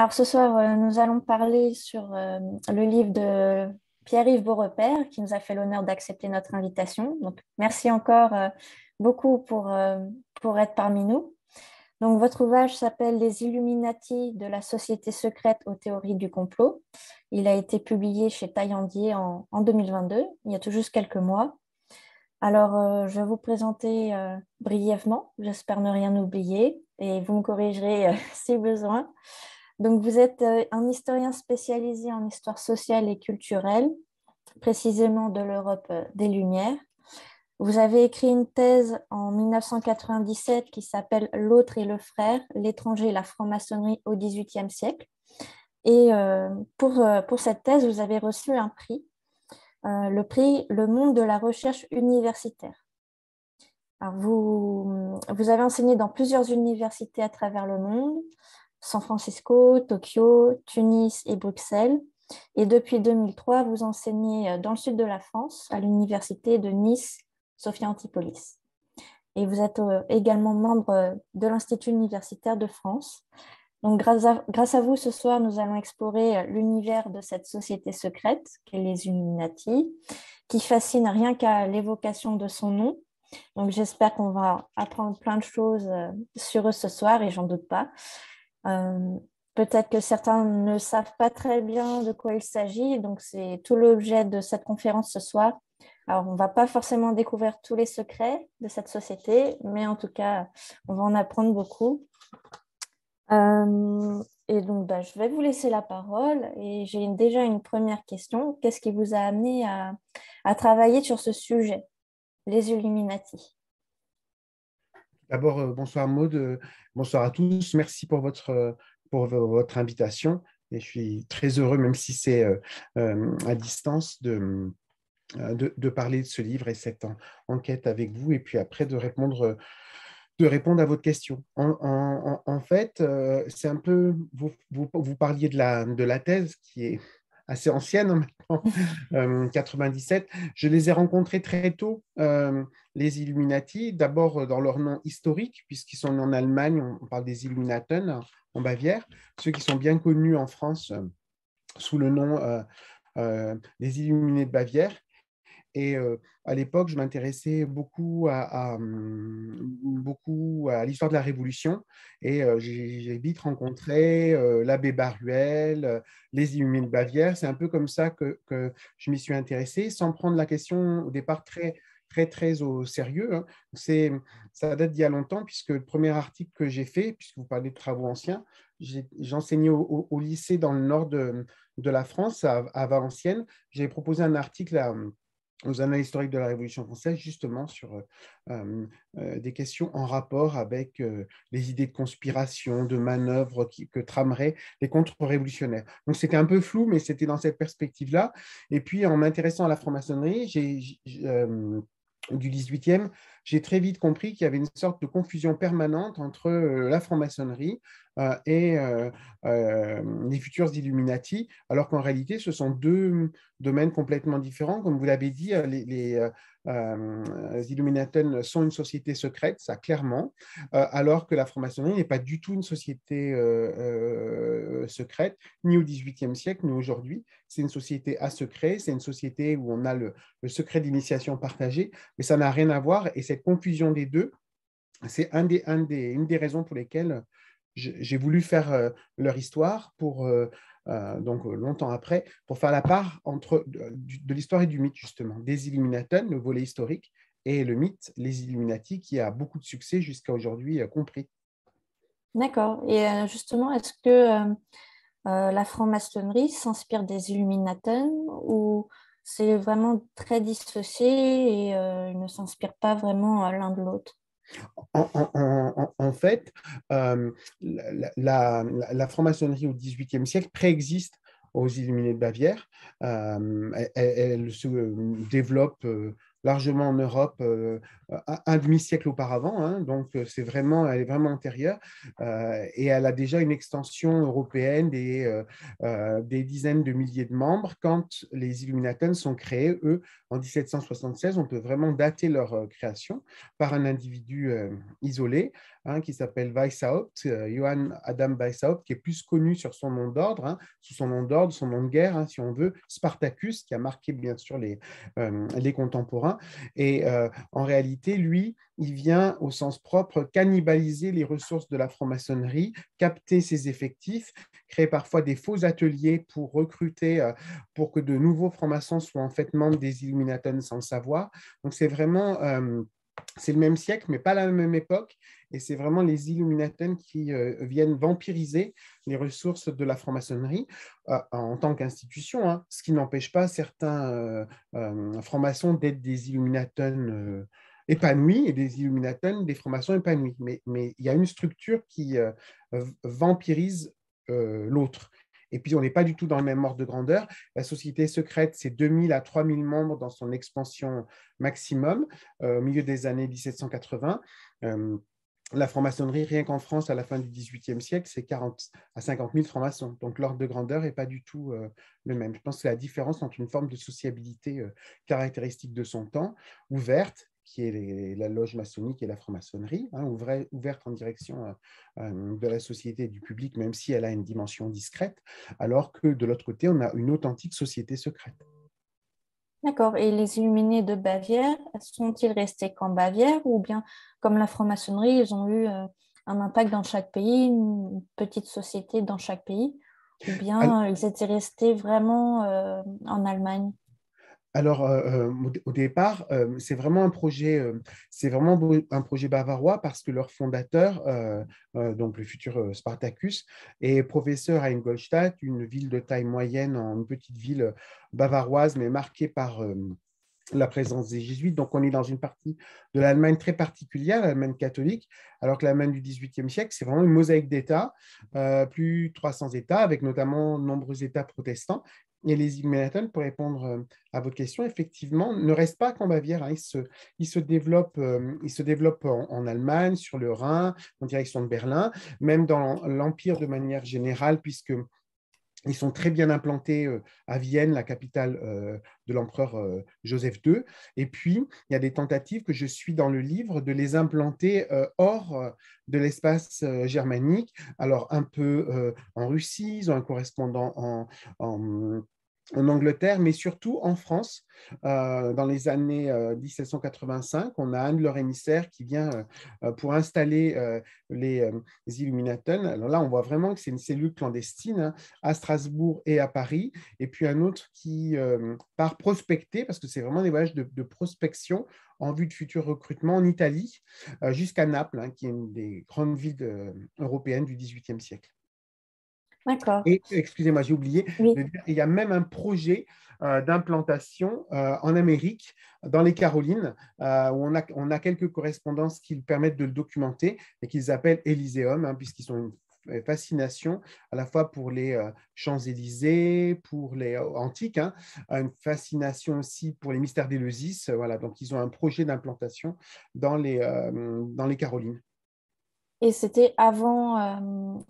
Alors ce soir, nous allons parler sur le livre de Pierre-Yves Beaurepaire qui nous a fait l'honneur d'accepter notre invitation. Donc merci encore beaucoup pour être parmi nous. Donc votre ouvrage s'appelle Les Illuminati de la société secrète aux théories du complot. Il a été publié chez Taillandier en 2022, il y a tout juste quelques mois. Alors je vais vous présenter brièvement, j'espère ne rien oublier et vous me corrigerez si besoin. Donc, vous êtes un historien spécialisé en histoire sociale et culturelle, précisément de l'Europe des Lumières. Vous avez écrit une thèse en 1997 qui s'appelle L'autre et le frère, l'étranger et la franc-maçonnerie au XVIIIe siècle. Et pour cette thèse, vous avez reçu un prix, le prix Le Monde de la recherche universitaire. Alors vous avez enseigné dans plusieurs universités à travers le monde, San Francisco, Tokyo, Tunis et Bruxelles. Et depuis 2003, vous enseignez dans le sud de la France, à l'université de Nice, Sophia Antipolis. Et vous êtes également membre de l'Institut universitaire de France. Donc, grâce à vous, ce soir, nous allons explorer l'univers de cette société secrète, qu'est les Illuminati, qui fascine rien qu'à l'évocation de son nom. Donc, j'espère qu'on va apprendre plein de choses sur eux ce soir, et j'en doute pas. Euh, Peut-être que certains ne savent pas très bien de quoi il s'agit, donc c'est tout l'objet de cette conférence ce soir. Alors, on ne va pas forcément découvrir tous les secrets de cette société, mais en tout cas, on va en apprendre beaucoup. Et donc, je vais vous laisser la parole et j'ai déjà une première question. Qu'est-ce qui vous a amené à travailler sur ce sujet, les Illuminati? D'abord, bonsoir Maud, bonsoir à tous. Merci pour votre invitation. Et je suis très heureux, même si c'est à distance, de parler de ce livre et cette enquête avec vous, et puis après de répondre à votre question. En fait, c'est un peu, vous parliez de la thèse qui est assez ancienne hein, maintenant, 97. Je les ai rencontrés très tôt, les Illuminati, d'abord dans leur nom historique, puisqu'ils sont nés en Allemagne, on parle des Illuminaten en Bavière, ceux qui sont bien connus en France sous le nom des Illuminés de Bavière. Et à l'époque, je m'intéressais beaucoup à l'histoire de la Révolution. Et j'ai vite rencontré l'abbé Baruel, les Illuminés de Bavière. C'est un peu comme ça que je m'y suis intéressé, sans prendre la question au départ très au sérieux. Hein. Ça date d'il y a longtemps, puisque le premier article que j'ai fait, puisque vous parlez de travaux anciens, j'enseignais au lycée dans le nord de la France, à Valenciennes. J'ai proposé un article aux annales historiques de la Révolution française, justement sur des questions en rapport avec les idées de conspiration, de manœuvre que trameraient les contre-révolutionnaires. Donc c'était un peu flou, mais c'était dans cette perspective-là. Et puis en m'intéressant à la franc-maçonnerie, du 18e, j'ai très vite compris qu'il y avait une sorte de confusion permanente entre la franc-maçonnerie et les futurs Illuminati, alors qu'en réalité, ce sont deux domaines complètement différents. Comme vous l'avez dit, les Illuminaten sont une société secrète, ça clairement, alors que la franc-maçonnerie n'est pas du tout une société secrète, ni au XVIIIe siècle, ni aujourd'hui. C'est une société à secret, c'est une société où on a le secret d'initiation partagé, mais ça n'a rien à voir. Et cette confusion des deux, c'est une des raisons pour lesquelles j'ai voulu faire leur histoire donc longtemps après, pour faire la part entre de l'histoire et du mythe, justement, des Illuminati, le volet historique, et le mythe, les Illuminati, qui a beaucoup de succès jusqu'à aujourd'hui compris. D'accord. Et justement, est-ce que la franc-maçonnerie s'inspire des Illuminaten ou c'est vraiment très dissocié et ils ne s'inspirent pas vraiment l'un de l'autre? En fait, la franc-maçonnerie au XVIIIe siècle préexiste aux Illuminés de Bavière. Elle se développe largement en Europe un demi-siècle auparavant, hein, donc elle est vraiment antérieure et elle a déjà une extension européenne des dizaines de milliers de membres. Quand les Illuminati sont créés, eux, en 1776, on peut vraiment dater leur création par un individu isolé, hein, qui s'appelle Weishaupt, Johann Adam Weishaupt, qui est plus connu sur son nom d'ordre, hein, sous son nom d'ordre, son nom de guerre, hein, si on veut, Spartacus, qui a marqué bien sûr les contemporains. Et en réalité, lui, il vient au sens propre cannibaliser les ressources de la franc-maçonnerie, capter ses effectifs, créer parfois des faux ateliers pour recruter, pour que de nouveaux francs-maçons soient en fait membres des Illuminati sans le savoir. Donc c'est vraiment c'est le même siècle, mais pas la même époque. Et c'est vraiment les Illuminati qui viennent vampiriser les ressources de la franc-maçonnerie en tant qu'institution, hein, ce qui n'empêche pas certains francs-maçons d'être des Illuminati épanouis et des Illuminati des francs-maçons épanouis. Mais il y a une structure qui vampirise l'autre. Et puis, on n'est pas du tout dans le même ordre de grandeur. La société secrète, c'est 2000 à 3000 membres dans son expansion maximum au milieu des années 1780. La franc-maçonnerie, rien qu'en France, à la fin du XVIIIe siècle, c'est 40 à 50 000 francs-maçons. Donc, l'ordre de grandeur n'est pas du tout le même. Je pense que c'est la différence entre une forme de sociabilité caractéristique de son temps, ouverte, qui est la loge maçonnique et la franc-maçonnerie, hein, ouverte en direction de la société et du public, même si elle a une dimension discrète, alors que de l'autre côté, on a une authentique société secrète. D'accord. Et les Illuminés de Bavière, sont-ils restés qu'en Bavière ou bien, comme la franc-maçonnerie, ils ont eu un impact dans chaque pays, une petite société dans chaque pays, ou bien ils étaient restés vraiment en Allemagne? Alors, au départ, c'est vraiment un projet bavarois parce que leur fondateur, donc le futur Spartacus, est professeur à Ingolstadt, une ville de taille moyenne, une petite ville bavaroise, mais marquée par la présence des jésuites. Donc, on est dans une partie de l'Allemagne très particulière, l'Allemagne catholique, alors que l'Allemagne du XVIIIe siècle, c'est vraiment une mosaïque d'États, plus de 300 États, avec notamment de nombreux États protestants. Et les Illuminati, pour répondre à votre question, effectivement, ne restent pas qu'en Bavière, hein. Ils se développent en Allemagne, sur le Rhin, en direction de Berlin, même dans l'Empire de manière générale, puisque ils sont très bien implantés à Vienne, la capitale de l'empereur Joseph II. Et puis, il y a des tentatives que je suis dans le livre de les implanter hors de l'espace germanique. Alors, un peu en Russie, ils ont un correspondant en Angleterre, mais surtout en France. Dans les années 1785, on a un de leurs émissaires qui vient pour installer les Illuminati. Alors là, on voit vraiment que c'est une cellule clandestine, hein, à Strasbourg et à Paris, et puis un autre qui part prospecter, parce que c'est vraiment des voyages de prospection en vue de futurs recrutements en Italie, jusqu'à Naples, hein, qui est une des grandes villes européennes du XVIIIe siècle. D'accord. Et, excusez-moi, j'ai oublié Oui. de dire, il y a même un projet d'implantation en Amérique, dans les Carolines, où on a quelques correspondances qui permettent de le documenter et qu'ils appellent Élyséeum, hein, puisqu'ils ont une fascination à la fois pour les Champs-Élysées, pour les antiques, hein, une fascination aussi pour les mystères d'Éleusis. Voilà, donc ils ont un projet d'implantation dans les Carolines. Et c'était avant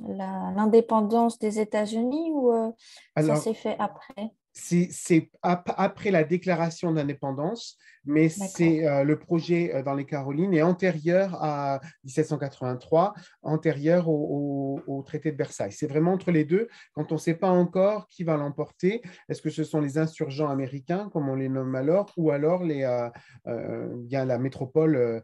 l'indépendance des États-Unis ou ça Alors, s'est fait après? c'est après la déclaration d'indépendance, mais D'accord. c'est le projet dans les Carolines est antérieur à 1783, antérieur au traité de Versailles. C'est vraiment entre les deux, quand on ne sait pas encore qui va l'emporter. Est-ce que ce sont les insurgents américains, comme on les nomme alors, ou alors bien la métropole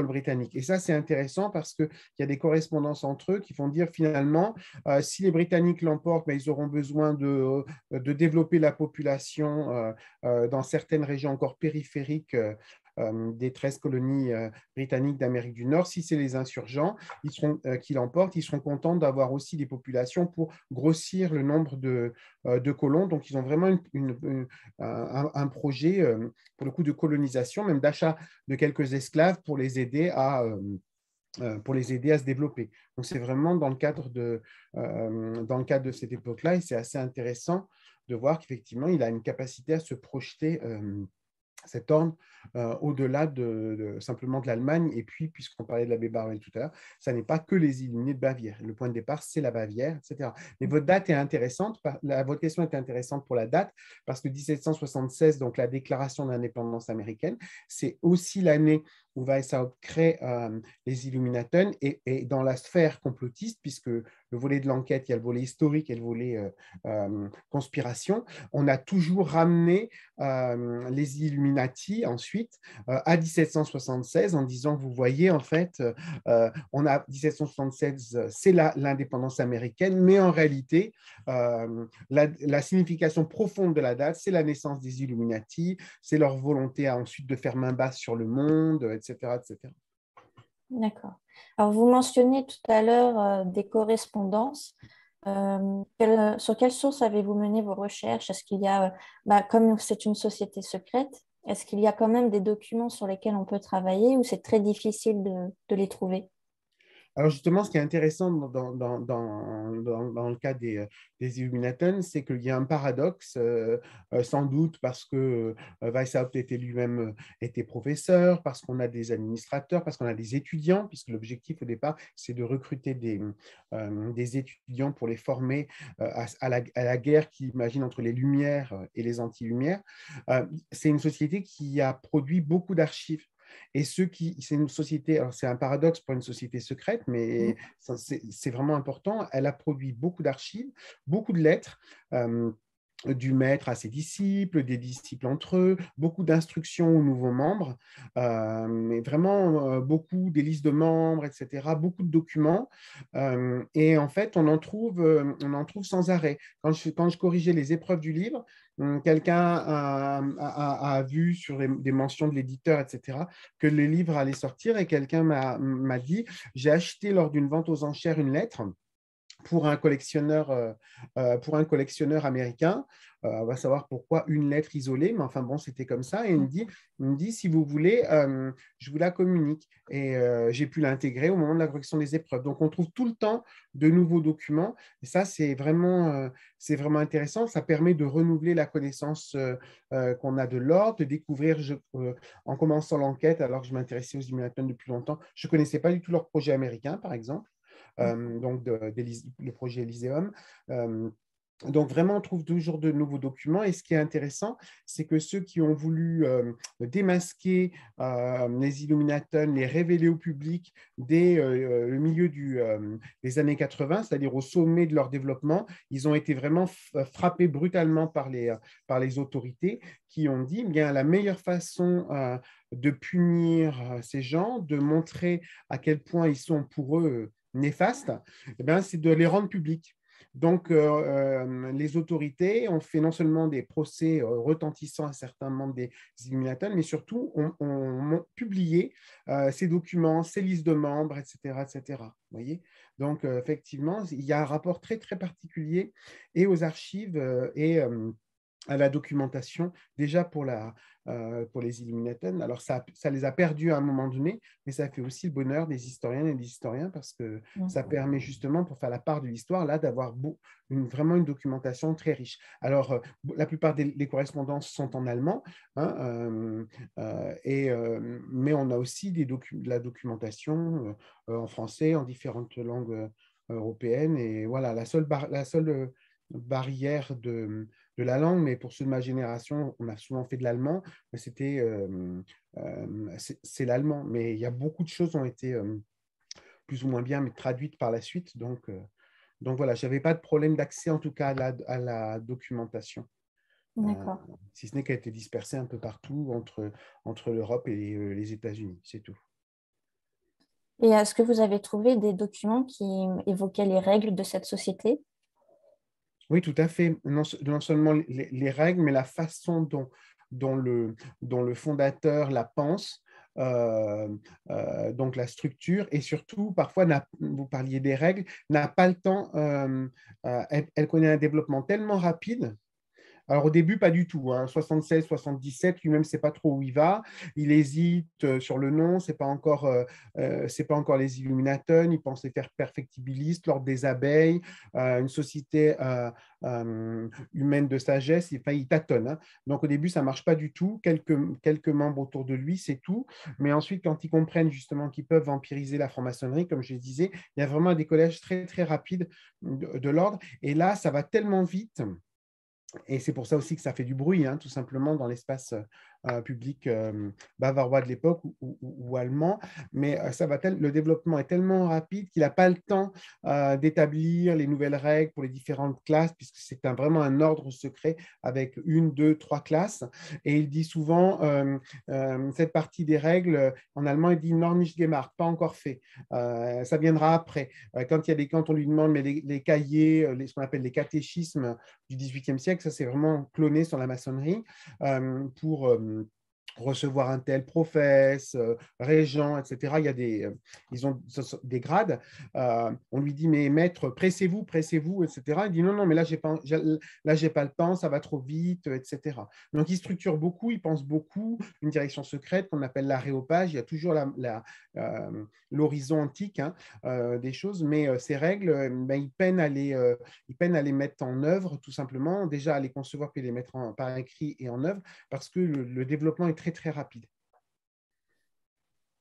britannique. Et ça, c'est intéressant parce qu'il y a des correspondances entre eux qui font dire finalement, si les Britanniques l'emportent, ben, ils auront besoin de développer la population dans certaines régions encore périphériques des 13 colonies britanniques d'Amérique du Nord. Si c'est les insurgents qui l'emportent, ils seront contents d'avoir aussi des populations pour grossir le nombre de colons. Donc, ils ont vraiment un projet, pour le coup, de colonisation, même d'achat de quelques esclaves pour les aider à se développer. Donc, c'est vraiment dans le cadre de cette époque-là, et c'est assez intéressant de voir qu'effectivement, il a une capacité à se projeter cet ordre au-delà simplement de l'Allemagne. Et puis, puisqu'on parlait de l'abbé Baruel tout à l'heure, ça n'est pas que les Illuminés de Bavière. Le point de départ, c'est la Bavière, etc. Mais votre date est intéressante, votre question est intéressante pour la date, parce que 1776, donc la déclaration d'indépendance américaine, c'est aussi l'année où Weishaupt crée les Illuminaten, et dans la sphère complotiste, puisque le volet de l'enquête, il y a le volet historique et le volet conspiration, on a toujours ramené les Illuminati ensuite à 1776 en disant, vous voyez, en fait, on a 1776, c'est l'indépendance américaine, mais en réalité, la signification profonde de la date, c'est la naissance des Illuminati, c'est leur volonté ensuite de faire main basse sur le monde, etc., etc. D'accord. Alors, vous mentionnez tout à l'heure des correspondances. Sur quelle source avez-vous mené vos recherches? Est-ce qu'il y a, comme c'est une société secrète, est-ce qu'il y a quand même des documents sur lesquels on peut travailler ou c'est très difficile de les trouver? Alors justement, ce qui est intéressant dans le cas des Illuminaten, c'est qu'il y a un paradoxe, sans doute parce que Weishaupt était lui-même était professeur, parce qu'on a des administrateurs, parce qu'on a des étudiants, puisque l'objectif au départ, c'est de recruter des étudiants pour les former à la guerre qui imagine entre les Lumières et les anti-Lumières. C'est une société qui a produit beaucoup d'archives. Et c'est une société, alors c'est un paradoxe pour une société secrète, mais c'est vraiment important. Elle a produit beaucoup d'archives, beaucoup de lettres. Du maître à ses disciples, des disciples entre eux, beaucoup d'instructions aux nouveaux membres, mais vraiment beaucoup des listes de membres, etc., beaucoup de documents. Et en fait, on en trouve sans arrêt. Quand je corrigeais les épreuves du livre, quelqu'un a vu sur des mentions de l'éditeur, etc., que le livre allait sortir, et quelqu'un m'a dit, j'ai acheté lors d'une vente aux enchères une lettre pour un collectionneur américain. On va savoir pourquoi une lettre isolée, mais enfin bon, c'était comme ça. Et il me dit si vous voulez, je vous la communique. Et j'ai pu l'intégrer au moment de la correction des épreuves. Donc, on trouve tout le temps de nouveaux documents. Et ça, c'est vraiment intéressant. Ça permet de renouveler la connaissance qu'on a de l'ordre, de découvrir, en commençant l'enquête, alors que je m'intéressais aux Illuminati depuis longtemps, je ne connaissais pas du tout leur projet américain, par exemple. Donc le projet Elyséum. Donc, vraiment, on trouve toujours de nouveaux documents. Et ce qui est intéressant, c'est que ceux qui ont voulu démasquer les Illuminaten, les révéler au public dès le milieu des années 80, c'est-à-dire au sommet de leur développement, ils ont été vraiment frappés brutalement par les autorités qui ont dit, bien, la meilleure façon de punir ces gens, de montrer à quel point ils sont pour eux néfastes, eh c'est de les rendre publics. Donc, les autorités ont fait non seulement des procès retentissants à certains membres des Illuminati, mais surtout ont publié ces documents, ces listes de membres, etc., etc. Vous voyez. Donc, effectivement, il y a un rapport très, très particulier et aux archives et à la documentation, déjà pour les Illuminaten. Alors, ça les a perdus à un moment donné, mais ça fait aussi le bonheur des historiennes et des historiens parce que ça permet justement, pour faire la part de l'histoire, là, d'avoir vraiment une documentation très riche. Alors, la plupart des correspondances sont en allemand, hein, mais on a aussi de la documentation en français, en différentes langues européennes. Et voilà, la seule barrière de la langue, mais pour ceux de ma génération, on a souvent fait de l'allemand, mais c'est l'allemand. Mais il y a beaucoup de choses qui ont été plus ou moins bien mais traduites par la suite. Donc voilà, je n'avais pas de problème d'accès en tout cas à la documentation, D'accord. si ce n'est qu'elle a été dispersée un peu partout entre l'Europe et les États-Unis, c'est tout. Et est-ce que vous avez trouvé des documents qui évoquaient les règles de cette société? Oui, tout à fait. Non seulement les règles, mais la façon dont le fondateur la pense, donc la structure, et surtout, parfois, vous parliez des règles, n'a pas le temps, elle connaît un développement tellement rapide Alors au début, pas du tout, hein. 76, 77, lui-même, ne sait pas trop où il va. Il hésite sur le nom, c'est pas encore les Illuminatons. Il pense les faire perfectibilistes, l'ordre des abeilles, une société humaine de sagesse. Enfin, il tâtonne, hein. Donc au début, ça marche pas du tout. Quelques membres autour de lui, c'est tout. Mais ensuite, quand ils comprennent justement qu'ils peuvent vampiriser la franc-maçonnerie, comme je le disais, il y a vraiment un décollage très, très rapide de l'ordre. Et là, ça va tellement vite. Et c'est pour ça aussi que ça fait du bruit, hein, tout simplement, dans l'espace public bavarois de l'époque ou allemand. Mais le développement est tellement rapide qu'il n'a pas le temps d'établir les nouvelles règles pour les différentes classes, puisque c'est vraiment un ordre secret avec une, deux, trois classes. Et il dit souvent, cette partie des règles, en allemand, il dit noch nicht gemacht, pas encore fait. Ça viendra après. Quand on lui demande mais les cahiers, ce qu'on appelle les catéchismes du XVIIIe siècle, ça c'est vraiment cloné sur la maçonnerie pour recevoir un tel professe, régent, etc. Ils ont des grades. On lui dit, mais maître, pressez-vous, etc. Il dit, non, non, mais là, j'ai pas le temps, ça va trop vite, etc. Donc, il structure beaucoup, il pense beaucoup, une direction secrète qu'on appelle l'aréopage. Il y a toujours l'horizon antique, hein, des choses, mais ces règles, ben, il peine à les mettre en œuvre, tout simplement, déjà à les concevoir puis les mettre par écrit et en œuvre, parce que le développement est très, très rapide.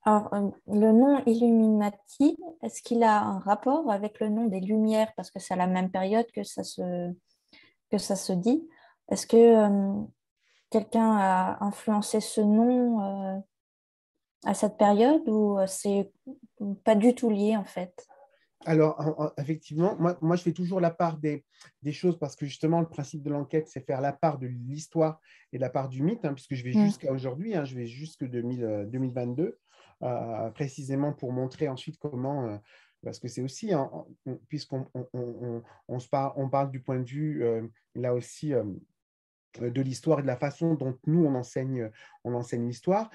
Alors, le nom Illuminati, est-ce qu'il a un rapport avec le nom des Lumières? Parce que c'est à la même période que ça se dit. Est-ce que quelqu'un a influencé ce nom à cette période ou c'est pas du tout lié en fait? Alors, effectivement, moi, je fais toujours la part des choses parce que justement, le principe de l'enquête, c'est faire la part de l'histoire et la part du mythe, hein, puisque je vais Mm. jusqu'à aujourd'hui, hein, je vais jusqu'à 2022, précisément pour montrer ensuite comment, parce que c'est aussi, hein, puisqu'on on parle du point de vue, là aussi, de l'histoire et de la façon dont nous, on enseigne l'histoire.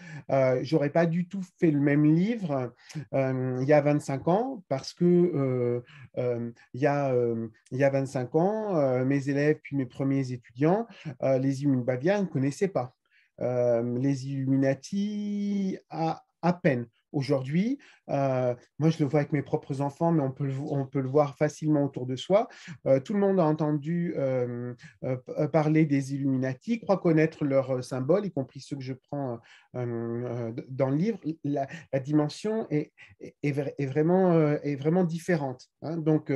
J'aurais pas du tout fait le même livre il y a 25 ans parce que il y a 25 ans, mes élèves puis mes premiers étudiants, les Illuminati ne connaissaient pas. Les Illuminati à peine. Aujourd'hui, moi je le vois avec mes propres enfants, mais on peut le voir facilement autour de soi. Tout le monde a entendu parler des Illuminati, croient connaître leurs symboles, y compris ceux que je prends dans le livre. La dimension est vraiment différente, hein. Donc,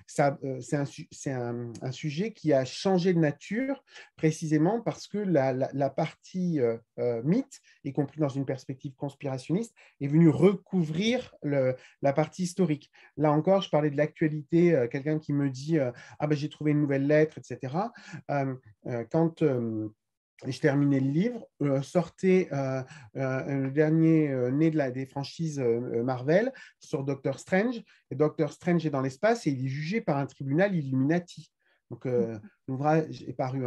c'est un sujet qui a changé de nature précisément parce que la partie mythe, y compris dans une perspective conspirationniste, est venue recouvrir la partie historique. Là encore, je parlais de l'actualité, quelqu'un qui me dit ah ben j'ai trouvé une nouvelle lettre, etc. Quand je terminais le livre, sortait le dernier né des franchises Marvel sur Doctor Strange. Et Doctor Strange est dans l'espace et il est jugé par un tribunal Illuminati. Donc, l'ouvrage est paru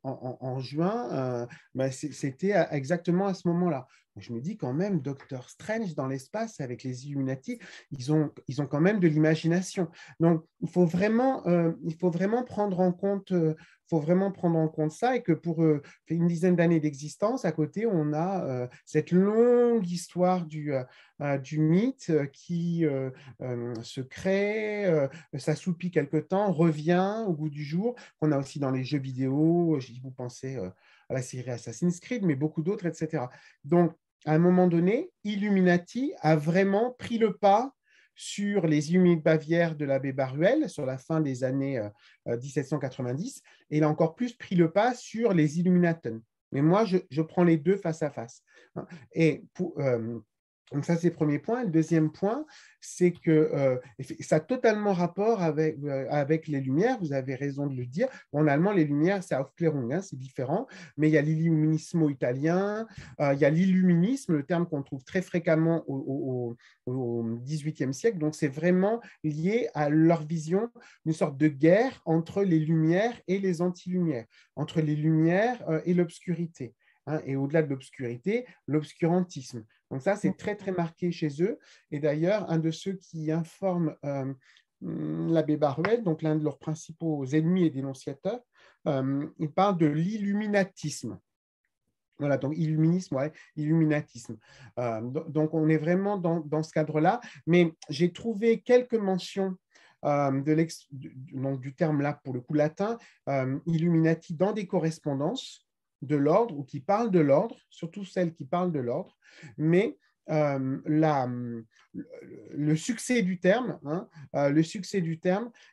en juin. Ben, c'était exactement à ce moment-là. Je me dis quand même, Doctor Strange dans l'espace avec les Illuminati, ils ont quand même de l'imagination. Donc, il faut vraiment prendre en compte ça et que pour une dizaine d'années d'existence, à côté, on a cette longue histoire du mythe qui se crée, s'assoupit quelque temps, revient au goût du jour, qu'on a aussi dans les jeux vidéo, vous pensez à la série Assassin's Creed, mais beaucoup d'autres, etc. Donc, à un moment donné, Illuminati a vraiment pris le pas sur les Illuminati Bavière de l'abbé Baruel sur la fin des années 1790, et il a encore plus pris le pas sur les Illuminatons. Mais moi, je prends les deux face à face. Et donc ça, c'est le premier point. Le deuxième point, c'est que ça a totalement rapport avec les Lumières, vous avez raison de le dire. En allemand, les Lumières, c'est Aufklärung, hein, c'est différent, mais il y a l'illuminismo italien, il y a l'illuminisme, le terme qu'on trouve très fréquemment au XVIIIe siècle, donc c'est vraiment lié à leur vision, une sorte de guerre entre les Lumières et les anti-Lumières, entre les Lumières et l'obscurité. Hein, et au-delà de l'obscurité, l'obscurantisme. Donc ça, c'est très, très marqué chez eux. Et d'ailleurs, un de ceux qui informe l'abbé Baruel, donc l'un de leurs principaux ennemis et dénonciateurs, il parle de l'illuminatisme. Voilà, donc illuminisme, ouais, illuminatisme. Donc, on est vraiment dans ce cadre-là. Mais j'ai trouvé quelques mentions donc, du terme là, pour le coup latin, Illuminati, dans des correspondances de l'ordre ou qui parlent de l'ordre, surtout celles qui parlent de l'ordre. Mais euh, la, le succès du terme, hein,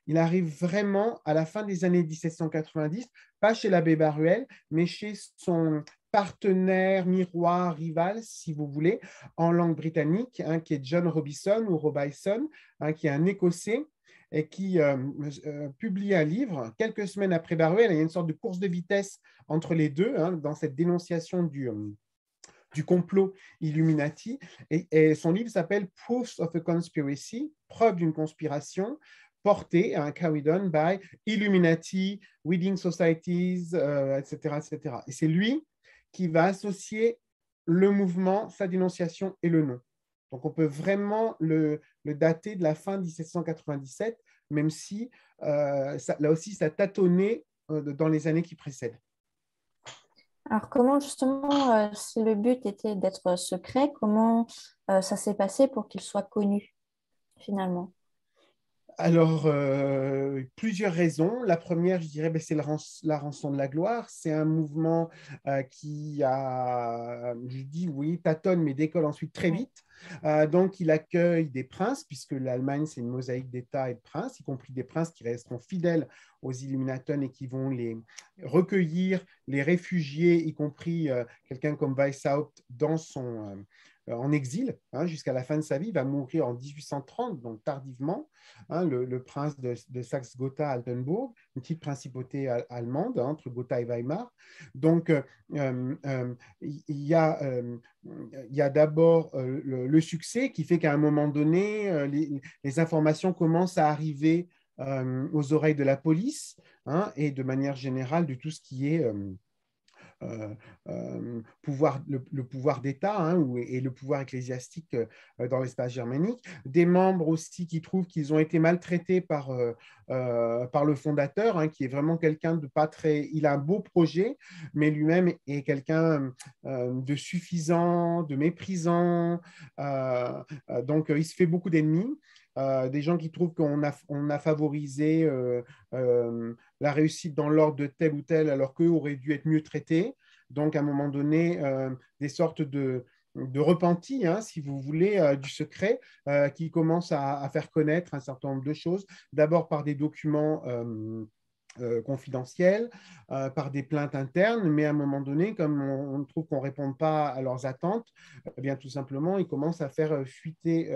il arrive vraiment à la fin des années 1790, pas chez l'abbé Baruel, mais chez son partenaire, miroir, rival, si vous voulez, en langue britannique, hein, qui est John Robison ou Robison, hein, qui est un Écossais et qui publie un livre quelques semaines après Baruel. Il y a une sorte de course de vitesse entre les deux, hein, dans cette dénonciation du complot Illuminati. Et son livre s'appelle Proofs of a Conspiracy, preuve d'une conspiration, portée, carried on by Illuminati, Reading Societies, etc., etc. Et c'est lui qui va associer le mouvement, sa dénonciation et le nom. Donc, on peut vraiment le dater de la fin 1797, même si, là aussi, ça tâtonnait dans les années qui précèdent. Alors, comment justement, si le but était d'être secret, comment ça s'est passé pour qu'il soit connu finalement? Alors, plusieurs raisons. La première, je dirais, c'est la rançon de la gloire. C'est un mouvement qui je dis oui, tâtonne, mais décolle ensuite très Oui. vite. Donc, il accueille des princes, puisque l'Allemagne, c'est une mosaïque d'États et de princes, y compris des princes qui resteront fidèles aux Illuminatons et qui vont les recueillir, les réfugiés, y compris quelqu'un comme Weishaupt en exil, hein, jusqu'à la fin de sa vie. Il va mourir en 1830, donc tardivement, hein, le prince de Saxe-Gotha-Altenbourg, une petite principauté allemande, hein, entre Gotha et Weimar. Donc, il y a d'abord le succès qui fait qu'à un moment donné, les informations commencent à arriver aux oreilles de la police, hein, et de manière générale de tout ce qui est le pouvoir d'État, hein, et le pouvoir ecclésiastique dans l'espace germanique. Des membres aussi qui trouvent qu'ils ont été maltraités par le fondateur, hein, qui est vraiment quelqu'un de pas très... Il a un beau projet, mais lui-même est quelqu'un de suffisant, de méprisant. Donc, il se fait beaucoup d'ennemis. Des gens qui trouvent qu'on a favorisé la réussite dans l'ordre de tel ou tel, alors qu'eux auraient dû être mieux traités. Donc, à un moment donné, des sortes de repentis, hein, si vous voulez, du secret, qui commencent à faire connaître un certain nombre de choses, d'abord par des documents confidentiels, par des plaintes internes, mais à un moment donné, comme on trouve qu'on ne répond pas à leurs attentes, eh bien, tout simplement, ils commencent à faire fuiter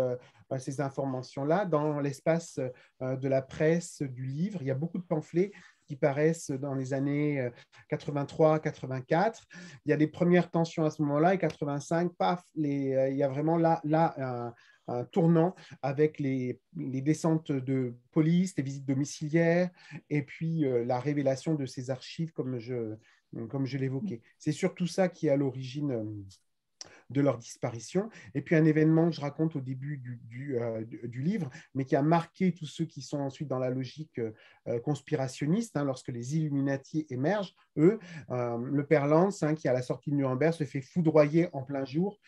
ces informations-là dans l'espace de la presse, du livre. Il y a beaucoup de pamphlets qui paraissent dans les années 83-84. Il y a des premières tensions à ce moment-là, et 85, paf, il y a vraiment là un tournant avec les descentes de police, les visites domiciliaires, et puis la révélation de ces archives, comme je l'évoquais. C'est surtout ça qui est à l'origine de leur disparition. Et puis un événement que je raconte au début du livre, mais qui a marqué tous ceux qui sont ensuite dans la logique conspirationniste, hein, lorsque les Illuminati émergent, eux, le père Lance, hein, qui à la sortie de Nuremberg se fait foudroyer en plein jour,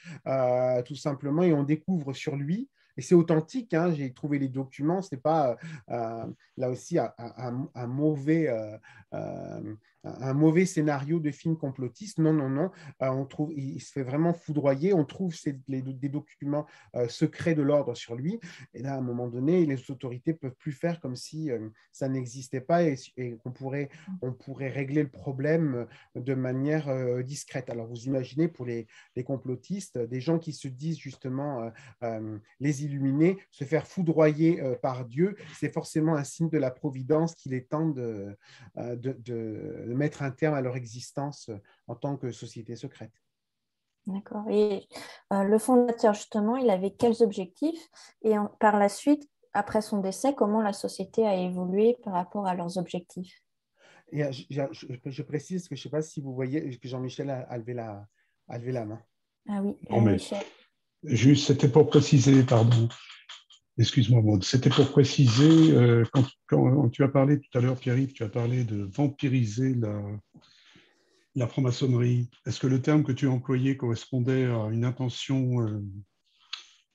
tout simplement, et on découvre sur lui, et c'est authentique, hein, j'ai trouvé les documents, ce n'est pas là aussi un mauvais scénario de film complotiste. Non, non, non. Il se fait vraiment foudroyer. On trouve des documents secrets de l'ordre sur lui. Et là, à un moment donné, les autorités ne peuvent plus faire comme si ça n'existait pas, et qu'on on pourrait régler le problème de manière discrète. Alors, vous imaginez pour les complotistes, des gens qui se disent justement les illuminés, se faire foudroyer par Dieu, c'est forcément un signe de la providence qu'il est temps de mettre un terme à leur existence en tant que société secrète. D'accord. Et le fondateur, justement, il avait quels objectifs? Et par la suite, après son décès, comment la société a évolué par rapport à leurs objectifs? Et je précise que je ne sais pas si vous voyez que Jean-Michel a levé la main. Ah oui, Non, mais Michel. juste, c'était pour préciser, pardon. Excuse-moi, Maud. C'était pour préciser, quand tu as parlé tout à l'heure, Pierre-Yves, tu as parlé de vampiriser la franc-maçonnerie. Est-ce que le terme que tu as employé correspondait à une intention,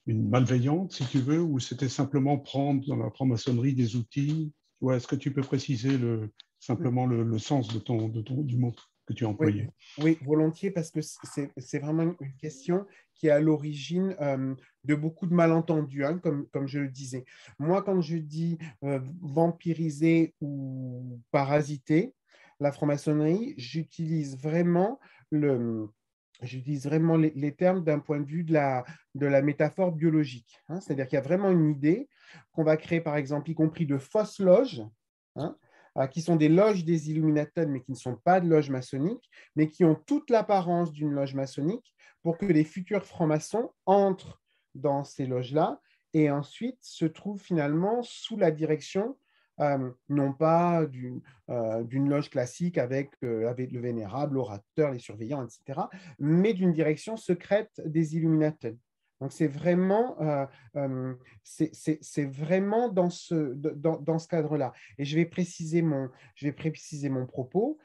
une malveillante, si tu veux, ou c'était simplement prendre dans la franc-maçonnerie des outils? Ou est-ce que tu peux préciser simplement le sens du mot que tu as Oui, employé? oui, volontiers, parce que c'est vraiment une question qui est à l'origine de beaucoup de malentendus, hein, comme je le disais. Moi, quand je dis vampiriser ou parasiter la franc-maçonnerie, j'utilise vraiment les termes d'un point de vue de la métaphore biologique, hein. C'est-à-dire qu'il y a vraiment une idée qu'on va créer, par exemple, y compris de fausses loges, hein, qui sont des loges des Illuminati, mais qui ne sont pas de loges maçonniques, mais qui ont toute l'apparence d'une loge maçonnique pour que les futurs francs-maçons entrent dans ces loges-là et ensuite se trouvent finalement sous la direction, non pas d'une loge classique avec le vénérable, l'orateur, les surveillants, etc., mais d'une direction secrète des Illuminati. Donc, c'est vraiment dans ce cadre-là. Et je vais préciser mon propos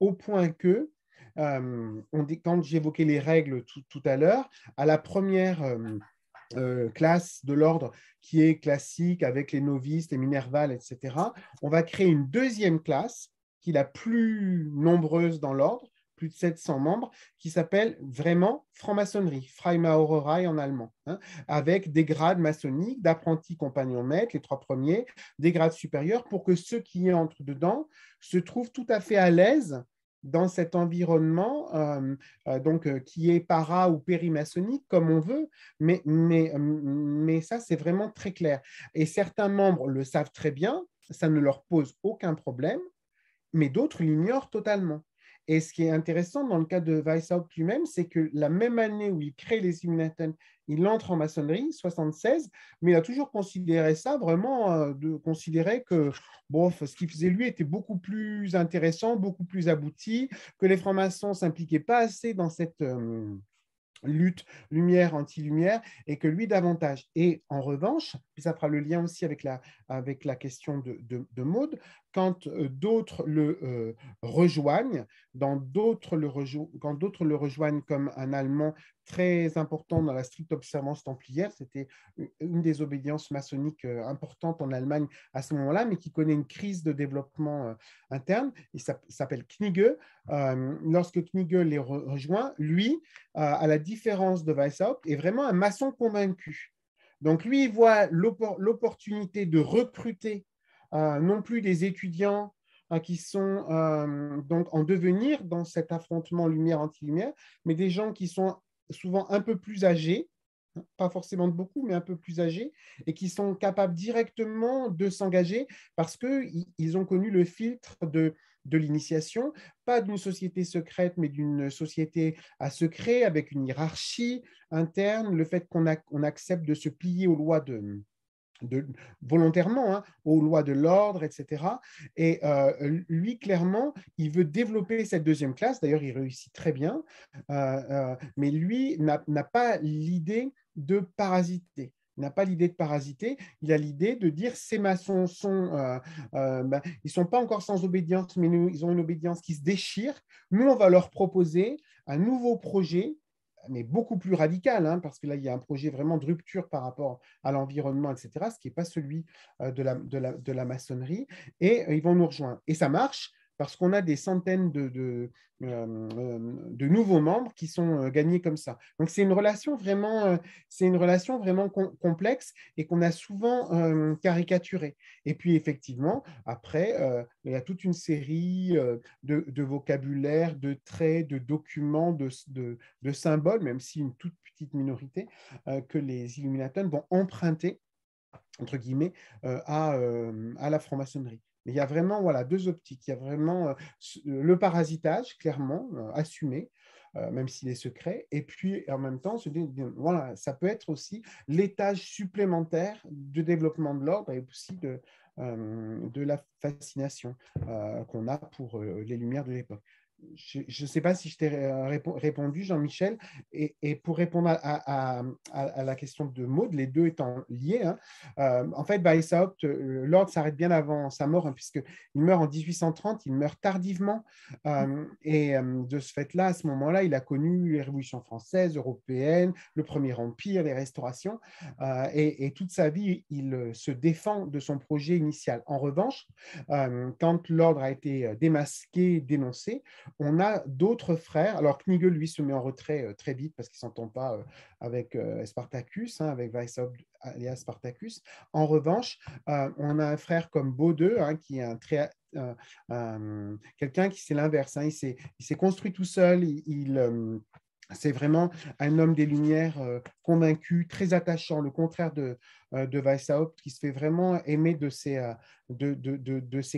au point que, quand j'évoquais les règles tout à l'heure, à la première classe de l'ordre qui est classique avec les novices, les minervales, etc., on va créer une deuxième classe qui est la plus nombreuse dans l'ordre, plus de 700 membres, qui s'appelle vraiment franc-maçonnerie, Freimaurer en allemand, hein, avec des grades maçonniques d'apprenti compagnon maître, les trois premiers, des grades supérieurs, pour que ceux qui entrent dedans se trouvent tout à fait à l'aise dans cet environnement qui est para ou périmaçonnique, comme on veut, mais ça, c'est vraiment très clair. Et certains membres le savent très bien, ça ne leur pose aucun problème, mais d'autres l'ignorent totalement. Et ce qui est intéressant dans le cas de Weishaupt lui-même, c'est que la même année où il crée les Illuminati, il entre en maçonnerie, 76, mais il a toujours considéré ça vraiment, de considérer que bon, ce qu'il faisait lui était beaucoup plus intéressant, beaucoup plus abouti, que les francs-maçons ne s'impliquaient pas assez dans cette lutte lumière anti-lumière et que lui davantage. Et en revanche, puis ça fera le lien aussi avec la question de Maud, quand d'autres le rejoignent, quand d'autres le rejoignent comme un Allemand très important dans la stricte observance templière, c'était une des obédiences maçonniques importantes en Allemagne à ce moment-là, mais qui connaît une crise de développement interne. Il s'appelle Knigge. Lorsque Knigge les rejoint, lui, à la différence de Weishaupt, est vraiment un maçon convaincu. Donc lui, il voit l'opportunité de recruter non plus des étudiants qui sont donc en devenir dans cet affrontement lumière-anti-lumière, mais des gens qui sont souvent un peu plus âgés, pas forcément de beaucoup, mais un peu plus âgés, et qui sont capables directement de s'engager parce qu'ils ont connu le filtre de l'initiation, pas d'une société secrète, mais d'une société à secret, avec une hiérarchie interne, le fait qu'on accepte de se plier aux lois volontairement, hein, aux lois de l'ordre, etc. Et lui, clairement, il veut développer cette deuxième classe. D'ailleurs, il réussit très bien. Mais lui n'a pas l'idée de parasiter. Il n'a pas l'idée de parasiter, il a l'idée de dire ces maçons ils ne sont pas encore sans obédience, mais ils ont une obédience qui se déchire. Nous, on va leur proposer un nouveau projet, mais beaucoup plus radical, hein, parce que là, il y a un projet vraiment de rupture par rapport à l'environnement, etc., ce qui n'est pas celui de la maçonnerie, et ils vont nous rejoindre. Et ça marche parce qu'on a des centaines de nouveaux membres qui sont gagnés comme ça. Donc, c'est une relation vraiment complexe et qu'on a souvent caricaturée. Et puis, effectivement, après, il y a toute une série de vocabulaire, de traits, de documents, de symboles, même si une toute petite minorité, que les Illuminati vont emprunter, entre guillemets, à la franc-maçonnerie. Mais il y a vraiment deux optiques. Il y a vraiment le parasitage, clairement, assumé, même s'il est secret, et puis en même temps, voilà, ça peut être aussi l'étage supplémentaire de développement de l'ordre et aussi de la fascination qu'on a pour les Lumières de l'époque. je ne sais pas si je t'ai répondu, Jean-Michel. Et pour répondre à la question de Maud, les deux étant liés, hein, en fait, Weishaupt, Lord s'arrête bien avant sa mort, hein, puisqu'il meurt en 1830, il meurt tardivement. De ce fait-là, à ce moment-là, il a connu les révolutions françaises, européennes, le Premier Empire, les restaurations. Et toute sa vie, il se défend de son projet initial. En revanche, quand l'ordre a été démasqué, dénoncé, on a d'autres frères. Alors, Knigge, lui, se met en retrait très vite parce qu'il ne s'entend pas avec Spartacus, hein, avec Weishaupt alias Spartacus. En revanche, on a un frère comme Bode, hein, qui est quelqu'un qui c'est l'inverse. Hein, il s'est construit tout seul. C'est vraiment un homme des Lumières convaincu, très attachant, le contraire de Weishaupt, qui se fait vraiment aimer de ses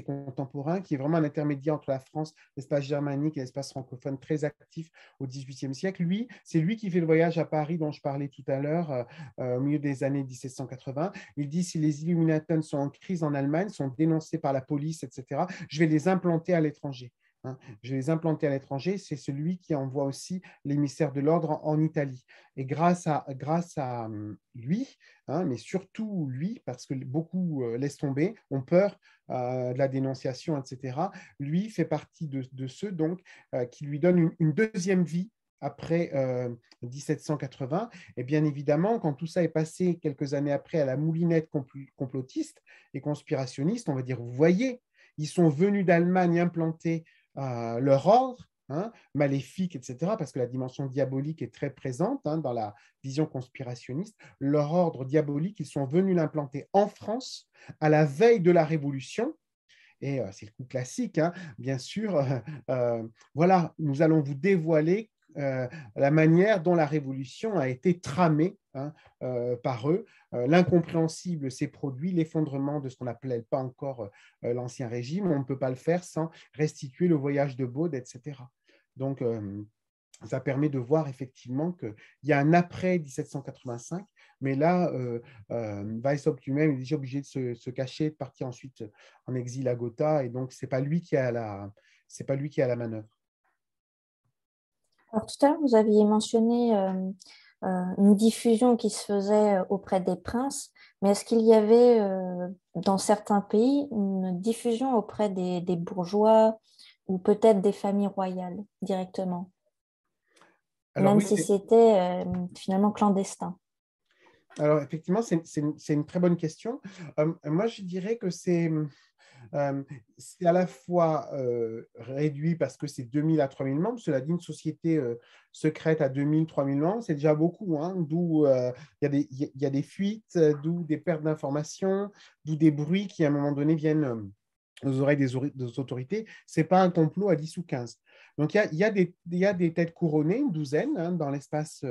contemporains, qui est vraiment un intermédiaire entre la France, l'espace germanique et l'espace francophone, très actif au XVIIIe siècle. Lui, c'est lui qui fait le voyage à Paris dont je parlais tout à l'heure, au milieu des années 1780. Il dit, si les Illuminatons sont en crise en Allemagne, sont dénoncés par la police, etc., je vais les implanter à l'étranger. Hein, je vais les implanter à l'étranger. C'est celui qui envoie aussi l'émissaire de l'ordre en Italie. Et grâce à lui, hein, mais surtout lui, parce que beaucoup laissent tomber, ont peur de la dénonciation, etc., lui fait partie de ceux donc, qui lui donnent une deuxième vie après 1780. Et bien évidemment, quand tout ça est passé quelques années après à la moulinette complotiste et conspirationniste, on va dire, vous voyez, ils sont venus d'Allemagne implanter leur ordre, hein, maléfique, etc., parce que la dimension diabolique est très présente, hein, dans la vision conspirationniste. Leur ordre diabolique, ils sont venus l'implanter en France à la veille de la Révolution. Et c'est le coup classique, hein, bien sûr. Voilà, nous allons vous dévoiler la manière dont la Révolution a été tramée, hein, par eux. L'incompréhensible s'est produit, l'effondrement de ce qu'on n'appelait pas encore l'Ancien Régime. On ne peut pas le faire sans restituer le voyage de Bode, etc. Donc, ça permet de voir effectivement qu'il y a un après 1785, mais là, Weishaupt lui-même est déjà obligé de se cacher, de partir ensuite en exil à Gotha, et donc ce n'est pas lui qui a la manœuvre. Alors, tout à l'heure, vous aviez mentionné une diffusion qui se faisait auprès des princes, mais est-ce qu'il y avait dans certains pays une diffusion auprès des bourgeois ou peut-être des familles royales directement, Alors, même oui, si c'était finalement clandestin? alors effectivement, c'est une très bonne question. Moi, je dirais que c'est à la fois réduit parce que c'est 2000 à 3000 membres. Cela dit, une société secrète à 2000, 3000 membres, c'est déjà beaucoup, hein, d'où il y a des fuites, d'où des pertes d'informations, d'où des bruits qui, à un moment donné, viennent aux oreilles des autorités. Ce n'est pas un complot à 10 ou 15. Donc, il y a des têtes couronnées, une douzaine, hein, dans l'espace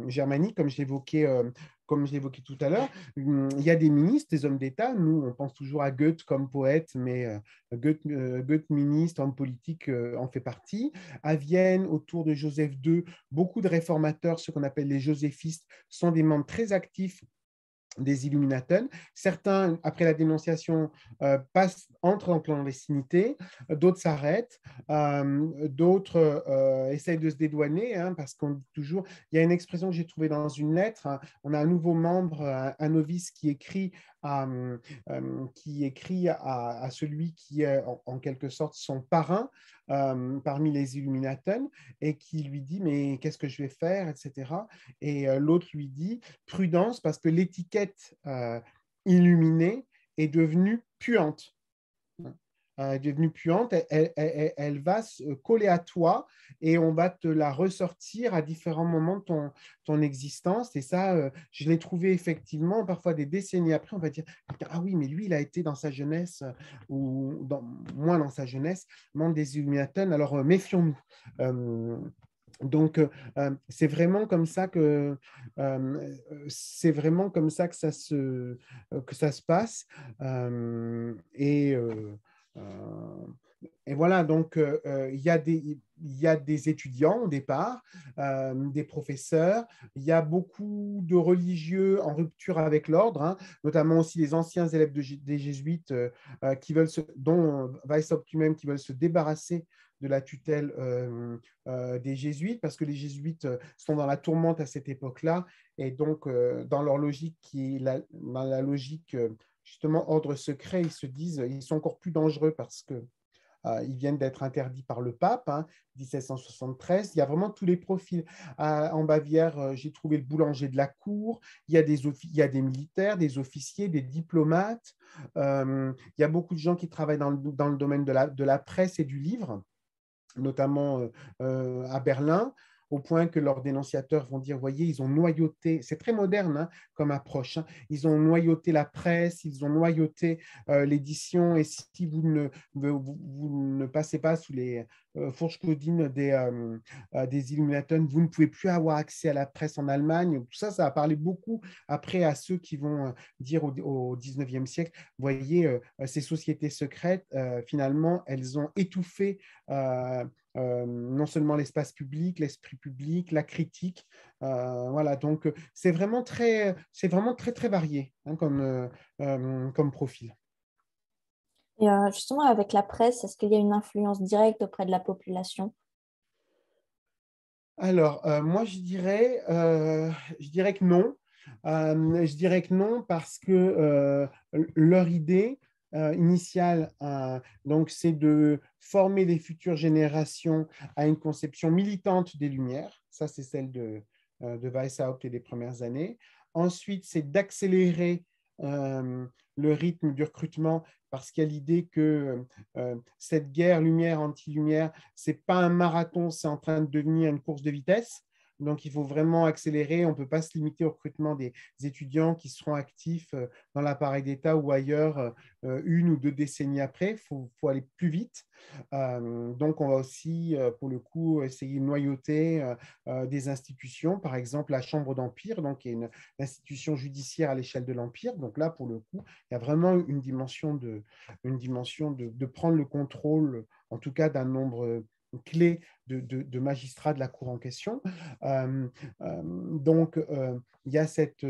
germanique, comme je l'évoquais tout à l'heure. Il y a des ministres, des hommes d'État. Nous, on pense toujours à Goethe comme poète, mais Goethe ministre, homme politique, en fait partie. À Vienne, autour de Joseph II, beaucoup de réformateurs, ce qu'on appelle les joséphistes, sont des membres très actifs des Illuminatons. Certains, après la dénonciation, entrent en clandestinité, d'autres s'arrêtent, d'autres essayent de se dédouaner, hein, parce qu'on dit toujours, il y a une expression que j'ai trouvée dans une lettre, hein, on a un nouveau membre, un novice qui écrit à celui qui est en quelque sorte son parrain parmi les Illuminatons, et qui lui dit, mais qu'est-ce que je vais faire, etc. Et l'autre lui dit, prudence, parce que l'étiquette illuminée est devenue puante. Est devenue puante, elle va se coller à toi et on va te la ressortir à différents moments de ton existence. Et ça, je l'ai trouvé effectivement, parfois des décennies après, on va dire, ah oui, mais lui, il a été dans sa jeunesse, ou moins dans sa jeunesse, membre des Illuminatons, alors méfions-nous. Donc, c'est vraiment comme ça que ça se passe. Et voilà, donc il y a des étudiants au départ, des professeurs, il y a beaucoup de religieux en rupture avec l'ordre, hein, notamment aussi les anciens élèves des jésuites dont Weishaupt lui-même, qui veulent se débarrasser de la tutelle des jésuites, parce que les jésuites sont dans la tourmente à cette époque-là, et donc dans leur logique dans la logique justement ordre secret, ils se disent ils sont encore plus dangereux parce que ils viennent d'être interdits par le pape, 1773. Il y a vraiment tous les profils. En Bavière, j'ai trouvé le boulanger de la cour, il y a des militaires, des officiers, des diplomates. Il y a beaucoup de gens qui travaillent dans le domaine de la presse et du livre, notamment à Berlin, au point que leurs dénonciateurs vont dire, voyez, ils ont noyauté, c'est très moderne comme approche, ils ont noyauté la presse, ils ont noyauté l'édition, et si vous ne passez pas sous les fourches codines des Illuminaten, vous ne pouvez plus avoir accès à la presse en Allemagne. Tout ça, ça a parlé beaucoup après à ceux qui vont dire au 19e siècle, voyez, ces sociétés secrètes, finalement, elles ont étouffé non seulement l'espace public, l'esprit public, la critique. Voilà, donc c'est vraiment très, très varié comme profil. Et justement, avec la presse, est-ce qu'il y a une influence directe auprès de la population? Alors, moi, je dirais que non. Je dirais que non parce que leur idée initiale, donc, c'est de former les futures générations à une conception militante des Lumières. Ça, c'est celle de Weishaupt et des premières années. Ensuite, c'est d'accélérer le rythme du recrutement parce qu'il y a l'idée que cette guerre lumière, anti-lumière, ce n'est pas un marathon, c'est en train de devenir une course de vitesse. Donc, il faut vraiment accélérer. On ne peut pas se limiter au recrutement des étudiants qui seront actifs dans l'appareil d'État ou ailleurs 1 ou 2 décennies après. Il faut aller plus vite. Donc, on va aussi, pour le coup, essayer de noyauter des institutions, par exemple la Chambre d'Empire, donc, qui est une institution judiciaire à l'échelle de l'Empire. Donc là, pour le coup, il y a vraiment une dimension de prendre le contrôle, en tout cas, d'un nombre clé de magistrats de la cour en question. Donc, il y a cette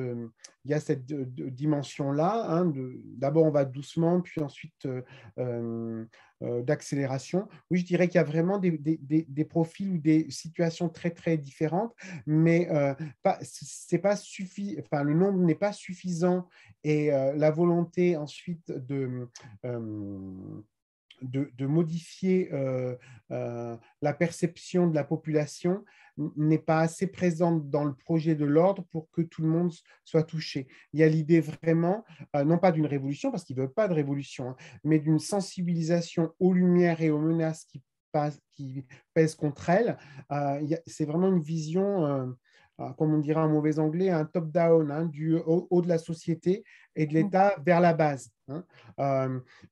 dimension-là. D'abord, on va doucement, puis ensuite d'accélération. Oui, je dirais qu'il y a vraiment des profils ou des situations très, très différentes, mais c'est pas enfin, le nombre n'est pas suffisant et la volonté ensuite de modifier la perception de la population n'est pas assez présente dans le projet de l'ordre pour que tout le monde soit touché. Il y a l'idée vraiment, non pas d'une révolution, parce qu'ils ne veulent pas de révolution, mais d'une sensibilisation aux lumières et aux menaces qui pèsent contre elles. C'est vraiment une vision, comme on dirait en mauvais anglais, un top-down, du haut de la société et de l'État vers la base.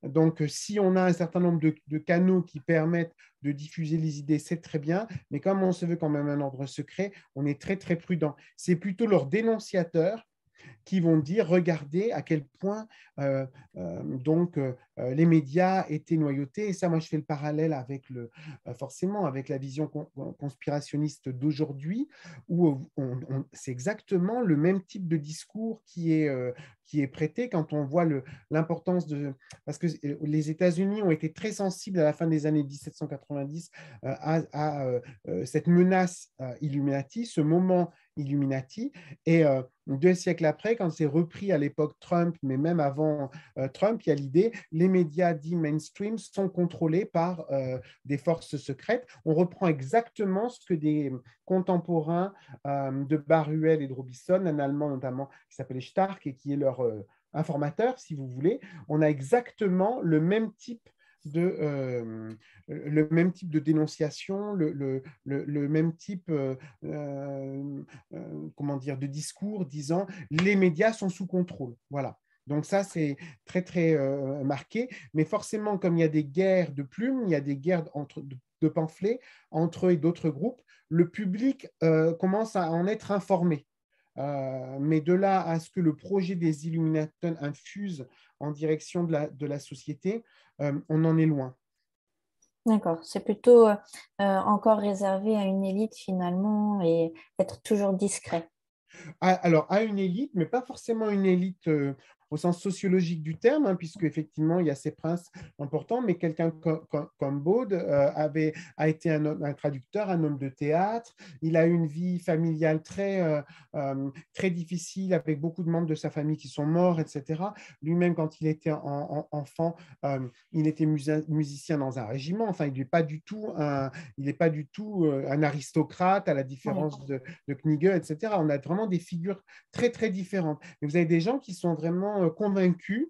Donc, si on a un certain nombre de canaux qui permettent de diffuser les idées, c'est très bien, mais comme on se veut quand même un ordre secret, on est très, très prudent. C'est plutôt leurs dénonciateurs qui vont dire, regardez à quel point les médias étaient noyautés. Et ça, moi, je fais le parallèle avec forcément avec la vision conspirationniste d'aujourd'hui, où c'est exactement le même type de discours qui est prêté quand on voit l'importance de... Parce que les États-Unis ont été très sensibles à la fin des années 1790 à cette menace Illuminati, ce moment Illuminati. Et 2 siècles après, quand c'est repris à l'époque Trump, mais même avant Trump, il y a l'idée, les médias dits mainstream sont contrôlés par des forces secrètes. On reprend exactement ce que des contemporains de Baruel et de Robison, un Allemand notamment qui s'appelait Stark et qui est leur informateur, si vous voulez. On a exactement le même type de dénonciation, le même type comment dire, de discours disant les médias sont sous contrôle. Voilà. Donc ça, c'est très, très marqué. Mais forcément, comme il y a des guerres de plumes, il y a des guerres de pamphlets entre eux et d'autres groupes, le public commence à en être informé. Mais de là à ce que le projet des Illuminatons infuse en direction de la société, on en est loin. D'accord, c'est plutôt encore réservé à une élite finalement et être toujours discret. Alors, à une élite, mais pas forcément une élite au sens sociologique du terme, hein, puisque effectivement il y a ces princes importants, mais quelqu'un comme Baude a été un traducteur, un homme de théâtre. Il a eu une vie familiale très difficile, avec beaucoup de membres de sa famille qui sont morts, etc. Lui-même, quand il était enfant, il était musicien dans un régiment. Enfin, il n'est pas du tout un aristocrate, à la différence de Knigge, etc. On a vraiment des figures très différentes. Mais vous avez des gens qui sont vraiment convaincus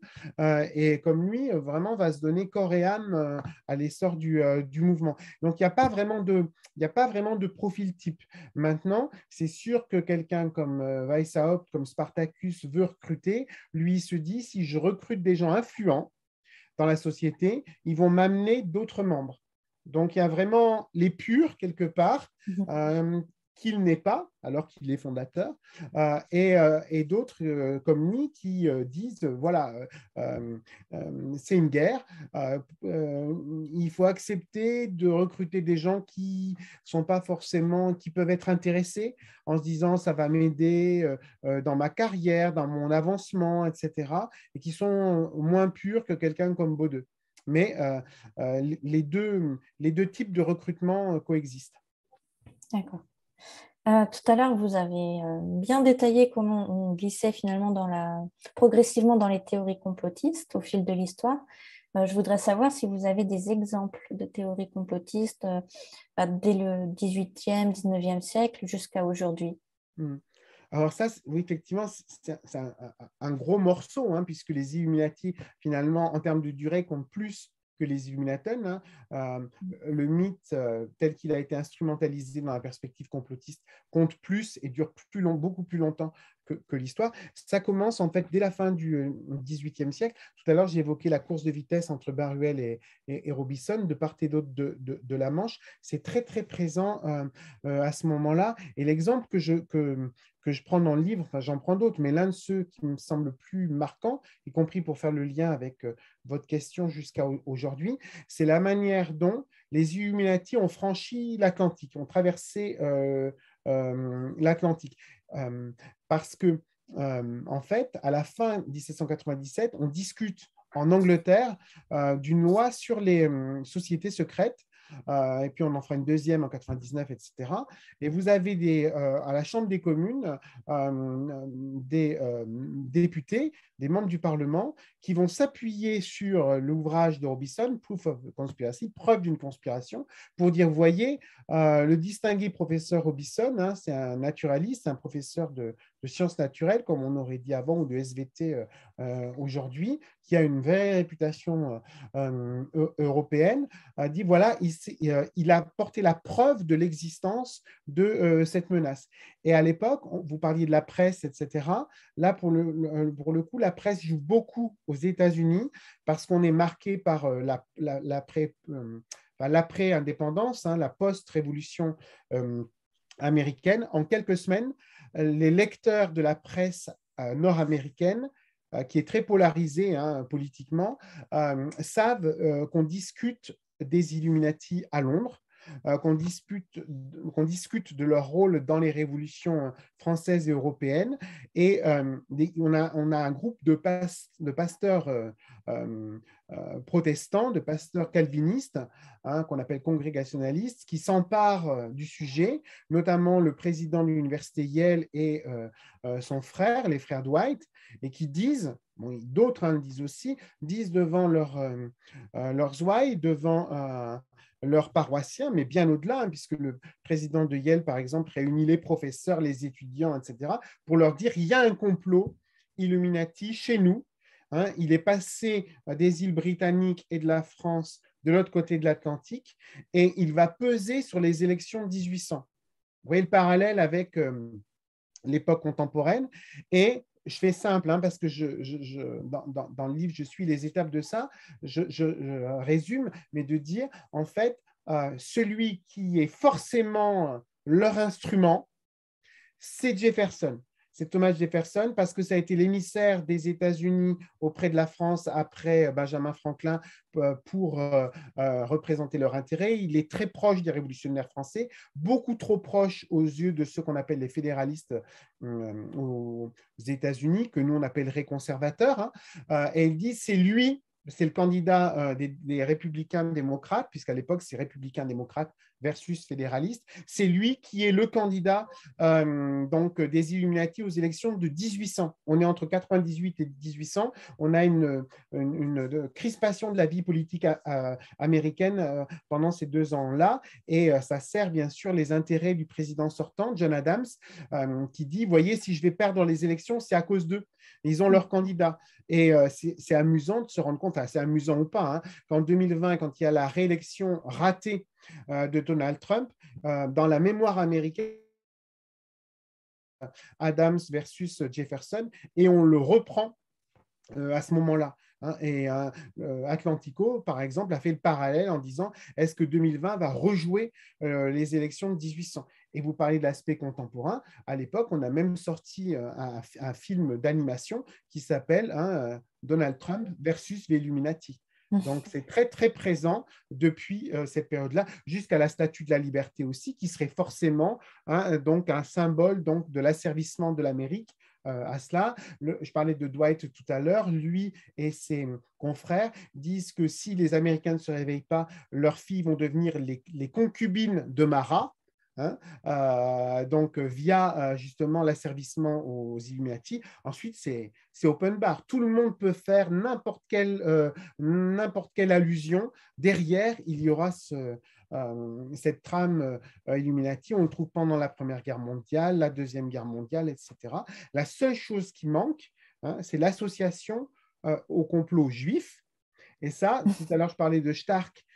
et comme lui, vraiment va se donner corps et âme à l'essor du mouvement. Donc, il n'y a pas vraiment de profil type. Maintenant, c'est sûr que quelqu'un comme Weishaupt, comme Spartacus veut recruter, lui se dit, si je recrute des gens influents dans la société, ils vont m'amener d'autres membres. Donc, il y a vraiment les purs, quelque part, qu'il n'est pas, alors qu'il est fondateur, et d'autres comme lui qui disent, voilà, c'est une guerre, il faut accepter de recruter des gens qui sont pas forcément, qui peuvent être intéressés en se disant, ça va m'aider dans ma carrière, dans mon avancement, etc., et qui sont moins purs que quelqu'un comme Baude. Mais les deux types de recrutement coexistent. D'accord. Tout à l'heure, vous avez bien détaillé comment on glissait finalement progressivement dans les théories complotistes au fil de l'histoire. Je voudrais savoir si vous avez des exemples de théories complotistes dès le 18e, 19e siècle jusqu'à aujourd'hui. Alors ça, oui, effectivement, c'est un gros morceau, hein, puisque les Illuminati, finalement, en termes de durée, comptent plus que les Illuminaten. Hein. Le mythe, tel qu'il a été instrumentalisé dans la perspective complotiste, compte plus et dure beaucoup plus longtemps que l'histoire. Ça commence en fait dès la fin du XVIIIe siècle. Tout à l'heure, j'ai évoqué la course de vitesse entre Baruel et Robinson, de part et d'autre de la Manche. C'est très présent à ce moment-là. Et l'exemple que je prends dans le livre, enfin j'en prends d'autres, mais l'un de ceux qui me semble le plus marquant, y compris pour faire le lien avec votre question jusqu'à aujourd'hui, c'est la manière dont les Illuminati ont franchi l'Atlantique, ont traversé l'Atlantique. Parce que, en fait, à la fin 1797, on discute en Angleterre d'une loi sur les sociétés secrètes. Et puis on en fera une deuxième en 99, etc. Et vous avez à la Chambre des communes des députés, des membres du Parlement, qui vont s'appuyer sur l'ouvrage de Robinson, Proof of Conspiracy, preuve d'une conspiration, pour dire, voyez, le distingué professeur Robinson, hein, c'est un naturaliste, un professeur de sciences naturelles, comme on aurait dit avant, ou de SVT aujourd'hui, qui a une vraie réputation européenne, a dit, voilà, il a porté la preuve de l'existence de cette menace. Et à l'époque, vous parliez de la presse, etc. Là, pour le coup, la presse joue beaucoup aux États-Unis parce qu'on est marqué par l'après-indépendance, hein, la post-révolution américaine. En quelques semaines, les lecteurs de la presse nord-américaine, qui est très polarisée hein, politiquement, savent qu'on discute des Illuminati à Londres, qu'on discute de leur rôle dans les révolutions françaises et européennes. Et on a un groupe de pasteurs protestants, de pasteurs calvinistes, hein, qu'on appelle congrégationalistes, qui s'emparent du sujet, notamment le président de l'université Yale et son frère, les frères Dwight, et qui disent, bon, d'autres hein, disent aussi, disent devant leurs ouailles, devant leurs paroissiens, mais bien au-delà, hein, puisque le président de Yale, par exemple, réunit les professeurs, les étudiants, etc., pour leur dire, il y a un complot Illuminati chez nous. Hein, il est passé des îles britanniques et de la France de l'autre côté de l'Atlantique, et il va peser sur les élections de 1800. Vous voyez le parallèle avec l'époque contemporaine. Et je fais simple, hein, parce que dans le livre, je suis les étapes de ça. Je résume, mais de dire, en fait, celui qui est forcément leur instrument, c'est Jefferson. c'est Thomas Jefferson parce que ça a été l'émissaire des États-Unis auprès de la France après Benjamin Franklin pour représenter leur intérêt. Il est très proche des révolutionnaires français, beaucoup trop proche aux yeux de ceux qu'on appelle les fédéralistes aux États-Unis, que nous on appellerait conservateurs. Et il dit c'est lui. C'est le candidat des républicains démocrates, puisqu'à l'époque, c'est républicains démocrates versus fédéralistes. C'est lui qui est le candidat donc, des Illuminati aux élections de 1800. On est entre 98 et 1800. On a une crispation de la vie politique américaine pendant ces 2 ans-là. Et ça sert bien sûr les intérêts du président sortant, John Adams, qui dit, voyez, si je vais perdre les élections, c'est à cause d'eux. Ils ont leur candidat. Et c'est amusant de se rendre compte, c'est amusant ou pas, qu'en 2020, quand il y a la réélection ratée de Donald Trump, dans la mémoire américaine, Adams versus Jefferson, et on le reprend à ce moment-là. Et Atlantico, par exemple, a fait le parallèle en disant est-ce que 2020 va rejouer les élections de 1800 ? Et vous parlez de l'aspect contemporain. À l'époque, on a même sorti un film d'animation qui s'appelle Donald Trump versus les Illuminati. Donc, c'est très, très présent depuis cette période-là, jusqu'à la Statue de la Liberté aussi, qui serait forcément donc un symbole donc, de l'asservissement de l'Amérique à cela. Je parlais de Dwight tout à l'heure. Lui et ses confrères disent que si les Américains ne se réveillent pas, leurs filles vont devenir les concubines de Marat. Donc via justement l'asservissement aux Illuminati. Ensuite, c'est open bar. Tout le monde peut faire n'importe quelle allusion. Derrière, il y aura cette trame Illuminati. On le trouve pendant la Première Guerre mondiale, la Deuxième Guerre mondiale, etc. La seule chose qui manque, c'est l'association au complot juif. Et ça, tout à l'heure, je parlais de Stark,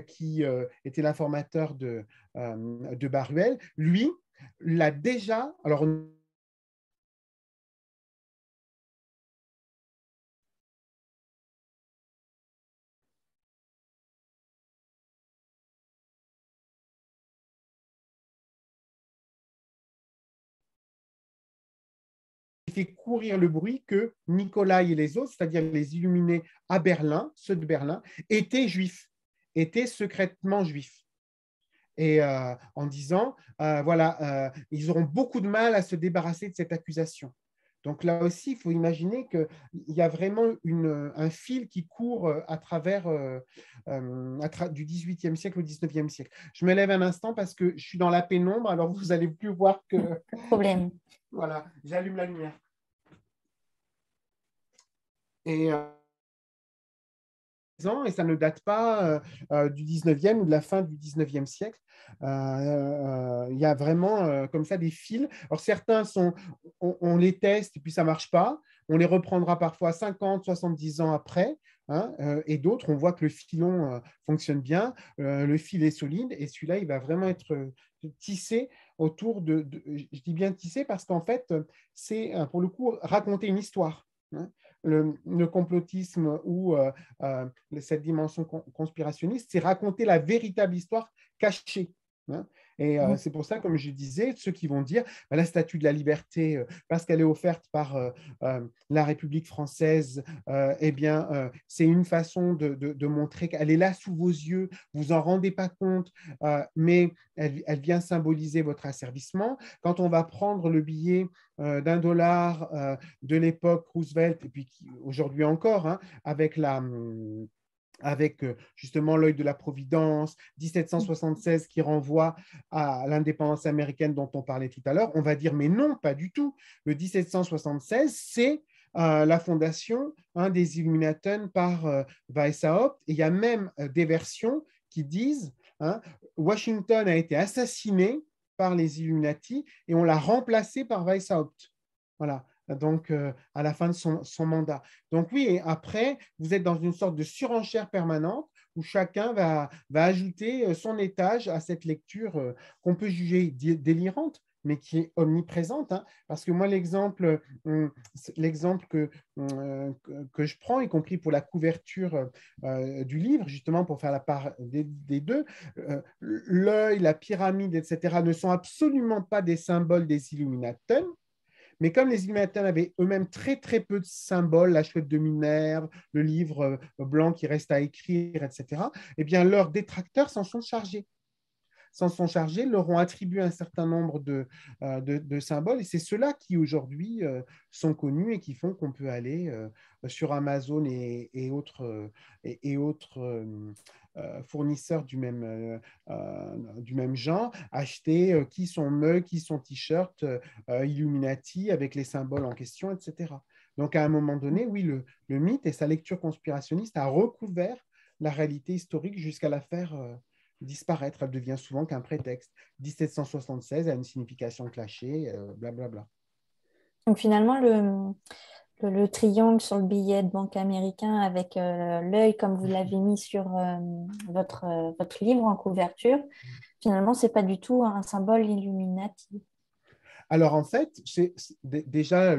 qui était l'informateur de Baruel. Lui, l'a déjà... Alors, il fait courir le bruit que Nicolas et les autres, c'est-à-dire les illuminés à Berlin, ceux de Berlin, étaient juifs, étaient secrètement juifs. Et en disant, voilà, ils auront beaucoup de mal à se débarrasser de cette accusation. Donc là aussi, il faut imaginer qu'il y a vraiment un fil qui court à travers du XVIIIe siècle au XIXe siècle. Je me lève un instant parce que je suis dans la pénombre, alors vous n'allez plus voir que... Pas de problème. Voilà, j'allume la lumière. Et ça ne date pas du 19e ou de la fin du 19e siècle. Il y a vraiment comme ça des fils. Alors certains on les teste et puis ça ne marche pas. On les reprendra parfois 50, 70 ans après. Et d'autres, on voit que le filon fonctionne bien, le fil est solide et celui-là, il va vraiment être tissé autour je dis bien tissé parce qu'en fait, c'est pour le coup raconter une histoire. Le complotisme ou cette dimension conspirationniste, c'est raconter la véritable histoire cachée. Et c'est pour ça, comme je disais, ceux qui vont dire la Statue de la Liberté, parce qu'elle est offerte par la République française, eh bien, c'est une façon de montrer qu'elle est là sous vos yeux, vous en rendez pas compte, mais elle vient symboliser votre asservissement. Quand on va prendre le billet d'1 $ de l'époque Roosevelt, et puis aujourd'hui encore, avec justement l'œil de la Providence, 1776 qui renvoie à l'indépendance américaine dont on parlait tout à l'heure, on va dire mais non, pas du tout. Le 1776, c'est la fondation des Illuminati par Weishaupt. Et il y a même des versions qui disent Washington a été assassiné par les Illuminati et on l'a remplacé par Weishaupt. Voilà. Donc, à la fin de son mandat. Donc oui, et après, vous êtes dans une sorte de surenchère permanente où chacun va ajouter son étage à cette lecture qu'on peut juger délirante, mais qui est omniprésente. Parce que moi, l'exemple que je prends, y compris pour la couverture du livre, justement pour faire la part des deux, l'œil, la pyramide, etc., ne sont absolument pas des symboles des Illuminati, Mais comme les Illuminati avaient eux-mêmes très, très peu de symboles, la chouette de Minerve, le livre blanc qui reste à écrire, etc., eh bien, leurs détracteurs s'en sont chargés, leur ont attribué un certain nombre de symboles, et c'est ceux-là qui aujourd'hui sont connus et qui font qu'on peut aller sur Amazon et autres fournisseurs du même genre, acheter qui sont mugs, qui sont t-shirts Illuminati avec les symboles en question, etc. Donc à un moment donné, oui, le mythe et sa lecture conspirationniste a recouvert la réalité historique jusqu'à la faire disparaître. Elle devient souvent qu'un prétexte. 1776 a une signification clashée, blablabla. Donc finalement, le triangle sur le billet de banque américain avec l'œil, comme vous l'avez mis sur votre livre en couverture, finalement, c'est pas du tout un symbole Illuminati. Alors en fait, déjà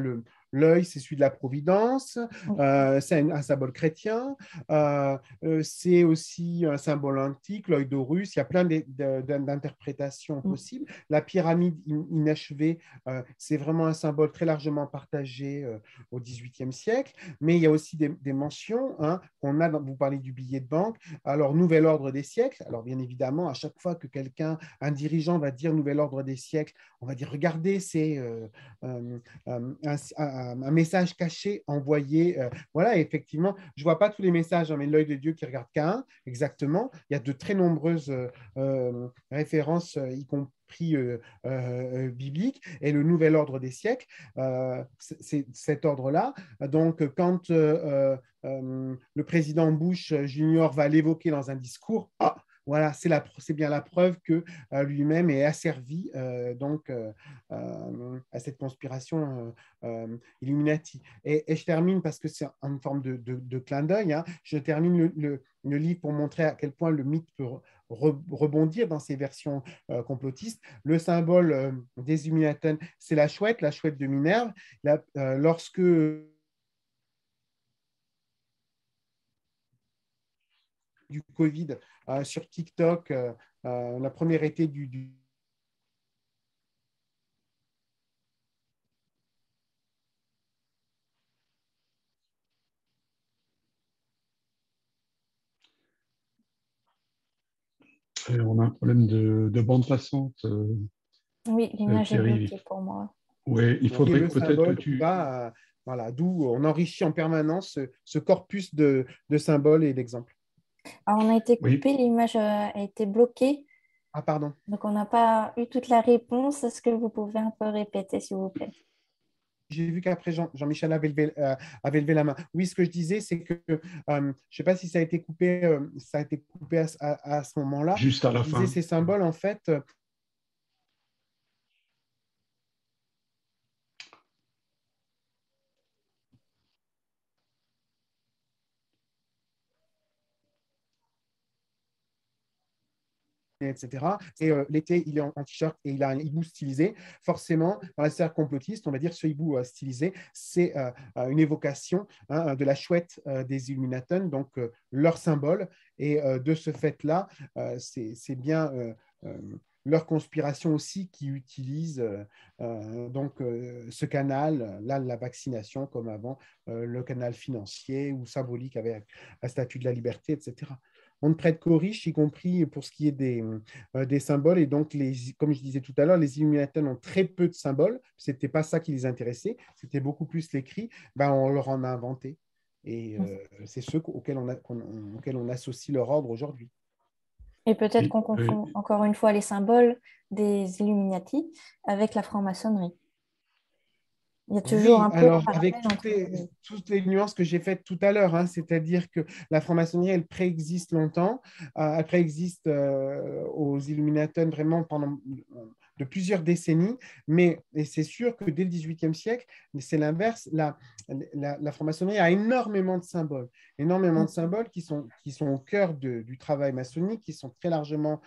l'œil, c'est celui de la providence, c'est un symbole chrétien, c'est aussi un symbole antique, l'œil d'Horus, il y a plein d'interprétations possibles. La pyramide inachevée, c'est vraiment un symbole très largement partagé au XVIIIe siècle, mais il y a aussi des mentions hein, qu'on a, vous parlez du billet de banque, alors nouvel ordre des siècles, alors bien évidemment, à chaque fois que un dirigeant va dire nouvel ordre des siècles, on va dire regardez, c'est un message caché envoyé. Voilà, effectivement, je ne vois pas tous les messages, hein, mais l'œil de Dieu qui regarde qu'un, exactement. Il y a de très nombreuses références, y compris bibliques, et le nouvel ordre des siècles, c'est cet ordre-là. Donc, quand le président Bush Junior va l'évoquer dans un discours, voilà, c'est bien la preuve que lui-même est asservi à cette conspiration Illuminati. Et je termine parce que c'est une forme de clin d'œil. Hein, je termine le livre pour montrer à quel point le mythe peut rebondir dans ses versions complotistes. Le symbole des Illuminati, c'est la chouette de Minerve. Lorsque du Covid sur TikTok, la première été du On a un problème de bande passante. Oui, l'image est Thierry. bloquée pour moi. Oui, il et faudrait le que peut-être que symbole tu... va, voilà, d'où on enrichit en permanence ce corpus de symboles et d'exemples. Alors, on a été Oui, coupé, l'image a été bloquée, Ah, pardon. donc on n'a pas eu toute la réponse. Est-ce que vous pouvez un peu répéter, s'il vous plaît? J'ai vu qu'après Jean-Michel avait levé la main. Oui, ce que je disais, c'est que je ne sais pas si ça a été coupé à ce moment-là. juste à Je la disais, fin. ces symboles, en fait, etc. Et l'été, il est en t-shirt et il a un hibou stylisé. Forcément, dans la sphère complotiste, on va dire ce hibou stylisé, c'est une évocation hein, de la chouette des Illuminatons, donc leur symbole. Et de ce fait-là, c'est bien leur conspiration aussi qui utilise ce canal, là, la vaccination, comme avant, le canal financier ou symbolique avec la statue de la liberté, etc. On ne prête qu'aux riches, y compris pour ce qui est des symboles. Et donc, comme je disais tout à l'heure, les Illuminati ont très peu de symboles. Ce n'était pas ça qui les intéressait, c'était beaucoup plus l'écrit. Ben, on leur en a inventé. Et c'est ceux auxquels on associe leur ordre aujourd'hui. Et peut-être Oui, qu'on confond encore une fois les symboles des Illuminati avec la franc-maçonnerie. Il y a toujours Oui, un peu un alors avec parallèle entre les deux. toutes les nuances que j'ai faites tout à l'heure, hein, c'est-à-dire que la franc-maçonnerie, elle préexiste longtemps, elle préexiste aux Illuminati vraiment pendant de plusieurs décennies, et c'est sûr que dès le XVIIIe siècle, c'est l'inverse, la franc-maçonnerie a énormément de symboles qui sont au cœur du travail maçonnique, qui sont très largement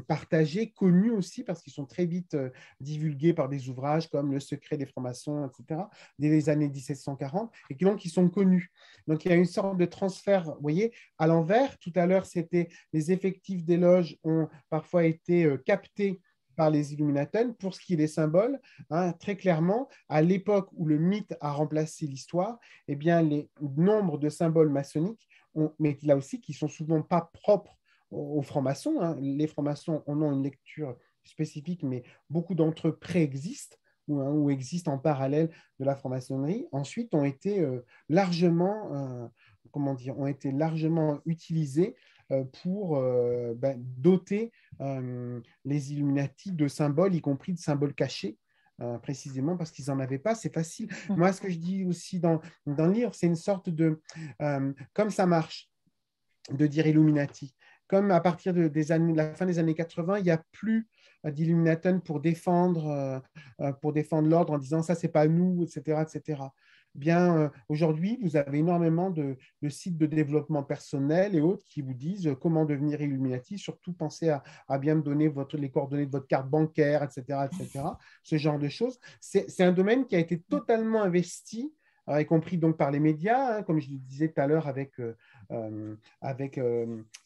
partagés, connus aussi parce qu'ils sont très vite divulgués par des ouvrages comme Le secret des francs-maçons, etc., dès les années 1740, et qui sont connus. Donc, il y a une sorte de transfert, vous voyez, à l'envers. Tout à l'heure, c'était les effectifs des loges ont parfois été captés par les Illuminaten pour ce qui est des symboles. Hein, très clairement, à l'époque où le mythe a remplacé l'histoire, eh bien, les nombres de symboles maçonniques, mais là aussi, qui sont souvent pas propres aux francs-maçons. Hein. Les francs-maçons en ont une lecture spécifique, mais beaucoup d'entre eux préexistent ou existent en parallèle de la franc-maçonnerie. Ensuite, ont été ont été largement utilisés pour doter les Illuminati de symboles, y compris de symboles cachés, précisément parce qu'ils n'en avaient pas. C'est facile. Moi, ce que je dis aussi dans le livre, c'est une sorte de... comme ça marche, de dire Illuminati. Comme à partir de la fin des années 80, il n'y a plus d'Illuminaten pour défendre l'ordre en disant ça, c'est pas nous, etc., etc. Bien, aujourd'hui, vous avez énormément de sites de développement personnel et autres qui vous disent comment devenir Illuminati. Surtout, pensez à bien me donner les coordonnées de votre carte bancaire, etc., etc. Ce genre de choses. C'est un domaine qui a été totalement investi, y compris donc par les médias, hein, comme je le disais tout à l'heure avec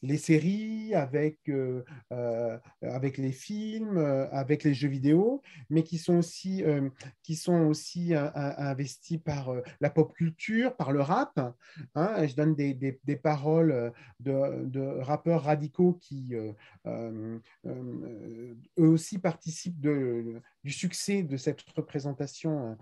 les séries, avec les films, avec les jeux vidéo, mais qui sont aussi investis par la pop culture, par le rap. Hein. Je donne des paroles de rappeurs radicaux qui, eux aussi, participent du succès de cette représentation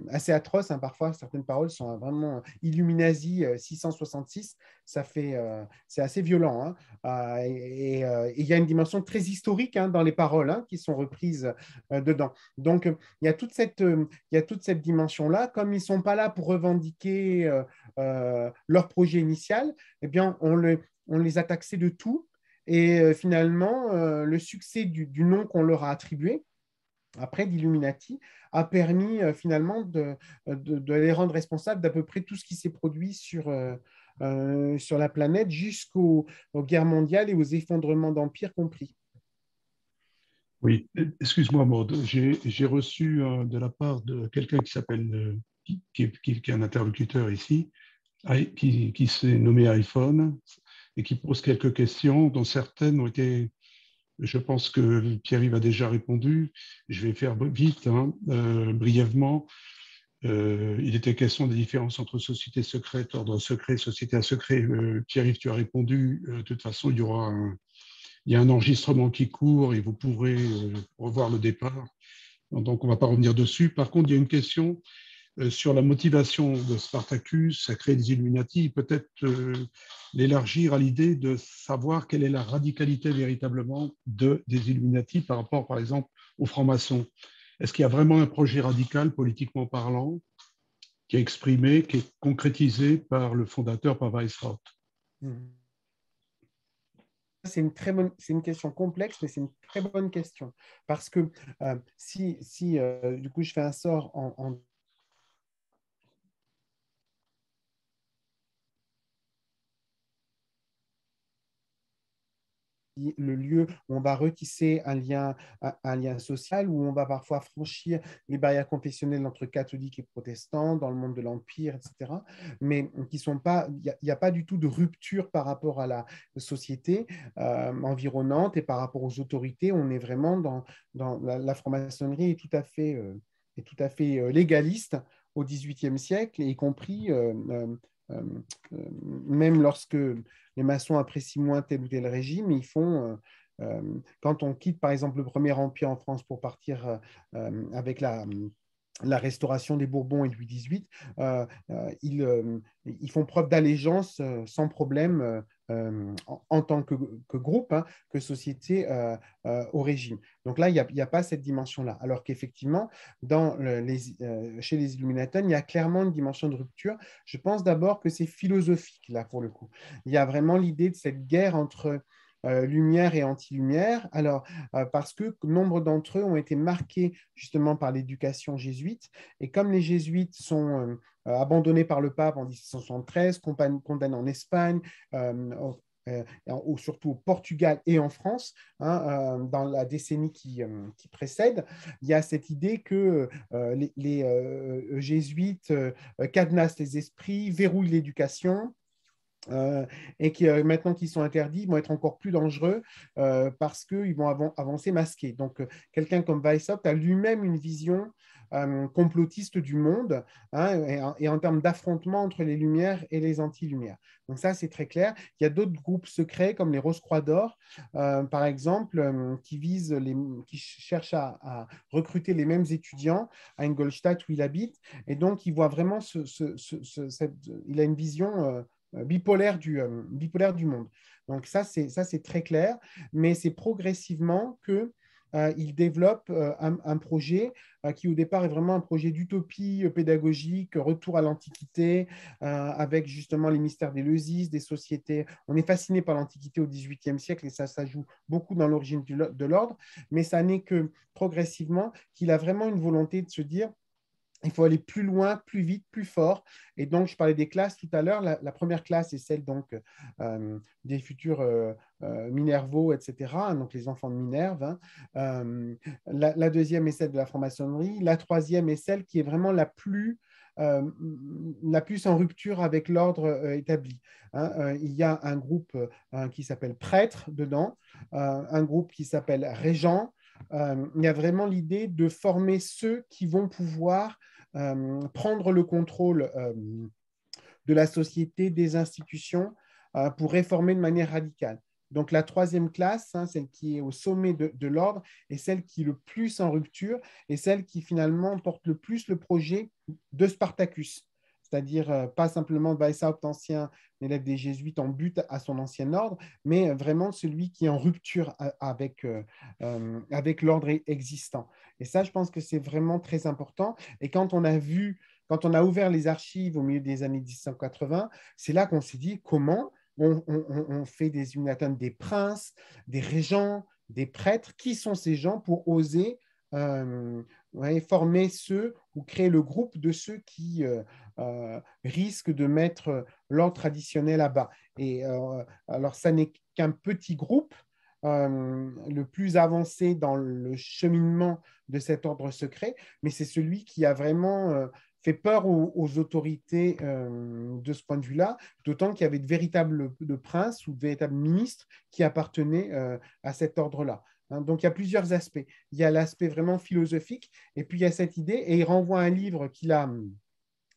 assez atroce. Hein. Parfois, certaines paroles sont vraiment Illuminati 666. C'est assez violent. Hein. Et il y a une dimension très historique, hein, dans les paroles, hein, qui sont reprises dedans. Donc, il y a toute cette dimension-là. Comme ils ne sont pas là pour revendiquer leur projet initial, eh bien, on les a taxés de tout. Et finalement, le succès du nom qu'on leur a attribué, après d'Illuminati, a permis finalement de les rendre responsables d'à peu près tout ce qui s'est produit sur la planète jusqu'aux guerres mondiales et aux effondrements d'empires compris. Oui, excuse-moi, Maud. J'ai reçu de la part de quelqu'un qui s'appelle, qui est un interlocuteur ici, qui s'est nommé iPhone et qui pose quelques questions, dont certaines ont été... Je pense que Pierre-Yves a déjà répondu. Je vais faire vite, hein, brièvement. Il était question des différences entre société secrète, ordre secret, société à secret. Pierre-Yves, tu as répondu. De toute façon, il y a un enregistrement qui court et vous pourrez revoir le départ. Donc, on ne va pas revenir dessus. Par contre, il y a une question sur la motivation de Spartacus à créer les Illuminati, peut-être l'élargir à l'idée de savoir quelle est la radicalité véritablement des Illuminati par rapport, par exemple, aux francs-maçons. Est-ce qu'il y a vraiment un projet radical, politiquement parlant, qui est exprimé, qui est concrétisé par le fondateur, par Weishaupt? C'est une question complexe, mais c'est une très bonne question. Parce que si du coup, je fais un sort en le lieu où on va retisser un lien social, où on va parfois franchir les barrières confessionnelles entre catholiques et protestants dans le monde de l'Empire, etc. Mais qui sont pas, il n'y a pas du tout de rupture par rapport à la société environnante et par rapport aux autorités. On est vraiment dans la franc-maçonnerie est tout à fait légaliste au XVIIIe siècle, y compris même lorsque les maçons apprécient moins tel ou tel régime, ils font, quand on quitte par exemple le Premier Empire en France pour partir avec la restauration des Bourbons et Louis XVIII, ils font preuve d'allégeance sans problème en tant que groupe, hein, que société au régime. Donc là, il n'y a pas cette dimension-là. Alors qu'effectivement, chez les Illuminaten, il y a clairement une dimension de rupture. Je pense d'abord que c'est philosophique, là, pour le coup. Il y a vraiment l'idée de cette guerre entre lumière et anti-lumière. Alors, parce que nombre d'entre eux ont été marqués justement par l'éducation jésuite. Et comme les jésuites sont abandonnés par le pape en 1673, condamnés en Espagne, ou surtout au Portugal et en France, hein, dans la décennie qui précède, il y a cette idée que les jésuites cadenassent les esprits, verrouillent l'éducation, et qui, maintenant qu'ils sont interdits, vont être encore plus dangereux parce qu'ils vont avancer masqués. Donc, quelqu'un comme Weishaupt a lui-même une vision complotiste du monde, hein, et en termes d'affrontement entre les Lumières et les anti-Lumières. Donc ça, c'est très clair. Il y a d'autres groupes secrets comme les Rose-Croix d'Or, par exemple, qui cherchent à recruter les mêmes étudiants à Ingolstadt où il habite. Et donc, il voit vraiment il a une vision bipolaire du monde. Donc ça, c'est très clair, mais c'est progressivement que il développe un projet qui au départ est vraiment un projet d'utopie pédagogique, retour à l'Antiquité, avec justement les mystères d'Éleusis, des sociétés. On est fasciné par l'Antiquité au XVIIIe siècle et ça joue beaucoup dans l'origine de l'ordre, mais ça n'est que progressivement qu'il a vraiment une volonté de se dire il faut aller plus loin, plus vite, plus fort. Et donc, je parlais des classes tout à l'heure. La première classe est celle donc, des futurs Minervaux, etc., donc les enfants de Minerve. Hein. La deuxième est celle de la franc-maçonnerie. La troisième est celle qui est vraiment la plus en rupture avec l'ordre établi. Hein. Il y a un groupe qui s'appelle prêtre dedans, un groupe qui s'appelle régent. Il y a vraiment l'idée de former ceux qui vont pouvoir prendre le contrôle de la société, des institutions, pour réformer de manière radicale. Donc la troisième classe, hein, celle qui est au sommet de l'ordre, est celle qui est le plus en rupture et celle qui finalement porte le plus le projet de Spartacus. C'est-à-dire pas simplement Weishaupt, ancien élève des Jésuites, en but à son ancien ordre, mais vraiment celui qui est en rupture avec l'ordre existant. Et ça, je pense que c'est vraiment très important. Et quand on a ouvert les archives au milieu des années 1780, c'est là qu'on s'est dit comment on fait des unitanes des princes, des régents, des prêtres. Qui sont ces gens pour oser former ceux ou créer le groupe de ceux qui risquent de mettre l'ordre traditionnel à bas. Et alors, ça n'est qu'un petit groupe, le plus avancé dans le cheminement de cet ordre secret, mais c'est celui qui a vraiment fait peur aux autorités de ce point de vue-là, d'autant qu'il y avait de véritables princes ou de véritables ministres qui appartenaient à cet ordre-là. Hein. Donc, il y a plusieurs aspects. Il y a l'aspect vraiment philosophique, et puis il y a cette idée, et il renvoie à un livre qu'il a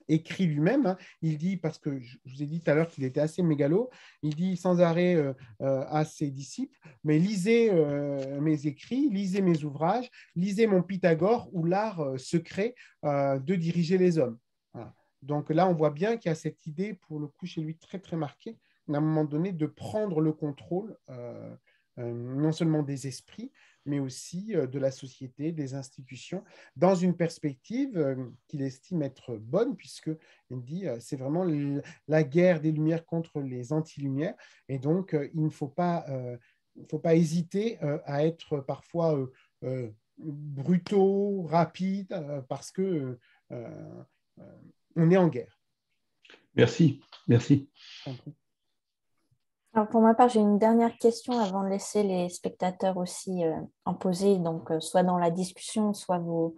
écrit lui-même. Hein. Il dit, parce que je vous ai dit tout à l'heure qu'il était assez mégalo, il dit sans arrêt à ses disciples, mais lisez mes écrits, lisez mes ouvrages, lisez mon Pythagore ou l'art secret de diriger les hommes. Voilà. Donc là, on voit bien qu'il y a cette idée, pour le coup, chez lui, très, très marquée, à un moment donné, de prendre le contrôle non seulement des esprits, mais aussi de la société, des institutions, dans une perspective qu'il estime être bonne, puisqu'il dit c'est vraiment la guerre des Lumières contre les anti-Lumières, et donc il ne faut pas hésiter à être parfois brutaux, rapides, parce que on est en guerre. Merci, merci. Alors pour ma part, j'ai une dernière question avant de laisser les spectateurs aussi en poser, donc soit dans la discussion, soit vous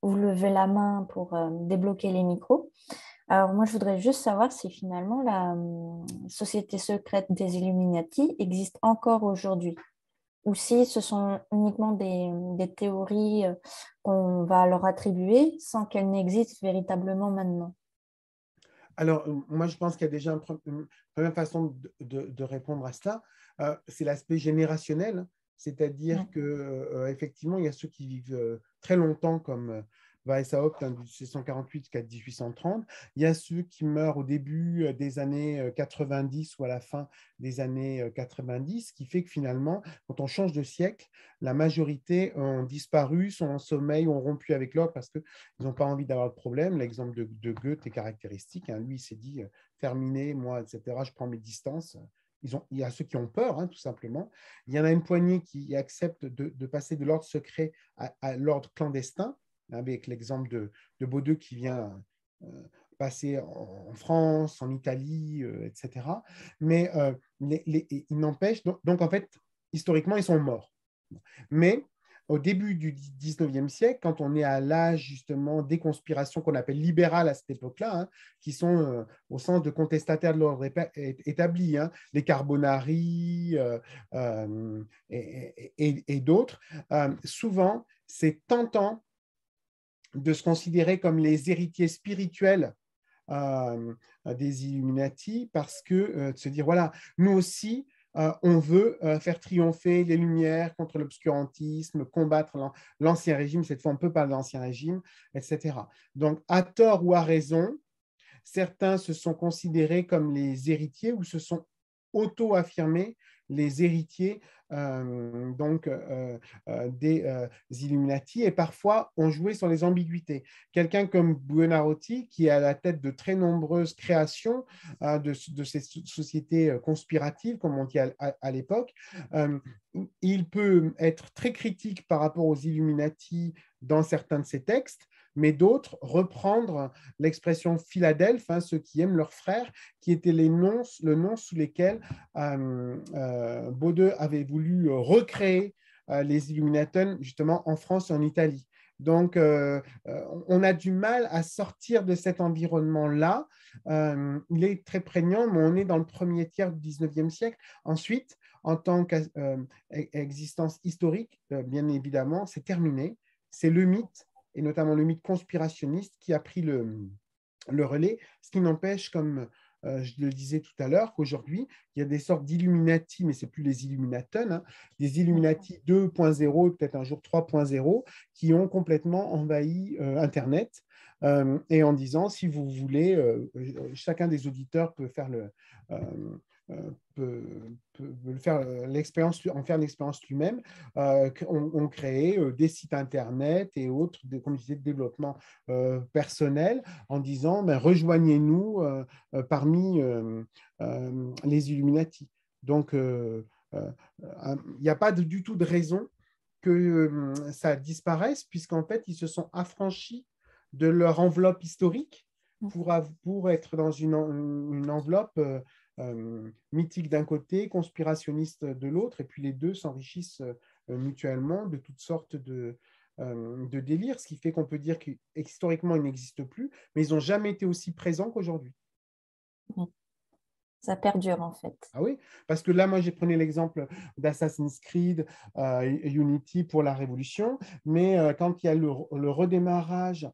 levez la main pour débloquer les micros. Alors moi, je voudrais juste savoir si finalement la société secrète des Illuminati existe encore aujourd'hui, ou si ce sont uniquement des théories qu'on va leur attribuer sans qu'elles n'existent véritablement maintenant. Alors, moi, je pense qu'il y a déjà une première façon de répondre à cela. C'est l'aspect générationnel, c'est-à-dire qu'effectivement, il y a ceux qui vivent très longtemps, comme Weishaupt, 1748 jusqu'à 1830. Il y a ceux qui meurent au début des années 90 ou à la fin des années 90, ce qui fait que finalement, quand on change de siècle, la majorité ont disparu, sont en sommeil, ont rompu avec l'ordre parce qu'ils n'ont pas envie d'avoir de problème. L'exemple de Goethe est caractéristique. Hein. Lui, il s'est dit terminé, moi, etc., je prends mes distances. Il y a ceux qui ont peur, hein, tout simplement. Il y en a une poignée qui acceptent de passer de l'ordre secret à l'ordre clandestin, avec l'exemple de Baudeux qui vient passer en France, en Italie, etc. Mais il n'empêche, donc en fait, historiquement, ils sont morts. Mais au début du 19e siècle, quand on est à l'âge justement des conspirations qu'on appelle libérales à cette époque-là, hein, qui sont au sens de contestataires de l'ordre établi, hein, les Carbonari et d'autres, souvent c'est tentant de se considérer comme les héritiers spirituels des Illuminati, parce que de se dire, voilà, nous aussi, on veut faire triompher les Lumières contre l'obscurantisme, combattre l'Ancien Régime, cette fois on peut parler de l'Ancien Régime, etc. Donc, à tort ou à raison, certains se sont considérés comme les héritiers ou se sont auto-affirmés les héritiers des Illuminati, et parfois ont joué sur les ambiguïtés. Quelqu'un comme Buonarroti, qui est à la tête de très nombreuses créations de ces sociétés conspiratives, comme on dit à l'époque, il peut être très critique par rapport aux Illuminati dans certains de ses textes, mais d'autres reprendre l'expression Philadelphe, hein, ceux qui aiment leurs frères, qui étaient le nom sous lesquels Bode avait voulu recréer les Illuminati justement en France et en Italie. Donc, on a du mal à sortir de cet environnement-là. Il est très prégnant, mais on est dans le premier tiers du 19e siècle. Ensuite, en tant qu'existence historique, bien évidemment, c'est terminé. C'est le mythe, et notamment le mythe conspirationniste, qui a pris le relais, ce qui n'empêche, comme je le disais tout à l'heure, qu'aujourd'hui, il y a des sortes d'Illuminati, mais ce n'est plus les Illuminatons, hein, des Illuminati 2.0 et peut-être un jour 3.0, qui ont complètement envahi Internet, et en disant, si vous voulez, chacun des auditeurs peut faire l'expérience, en faire l'expérience lui-même. On crée des sites internet et autres, des communautés de développement personnel, en disant rejoignez-nous parmi les Illuminati. Donc, il n'y a pas du tout de raison que ça disparaisse, puisqu'en fait, ils se sont affranchis de leur enveloppe historique pour être dans une enveloppe mythique d'un côté, conspirationniste de l'autre, et puis les deux s'enrichissent mutuellement de toutes sortes de délires, ce qui fait qu'on peut dire qu'historiquement, ils n'existent plus, mais ils n'ont jamais été aussi présents qu'aujourd'hui. Ça perdure en fait. Ah oui, parce que là, moi, j'ai pris l'exemple d'Assassin's Creed, Unity pour la Révolution, mais quand il y a le redémarrage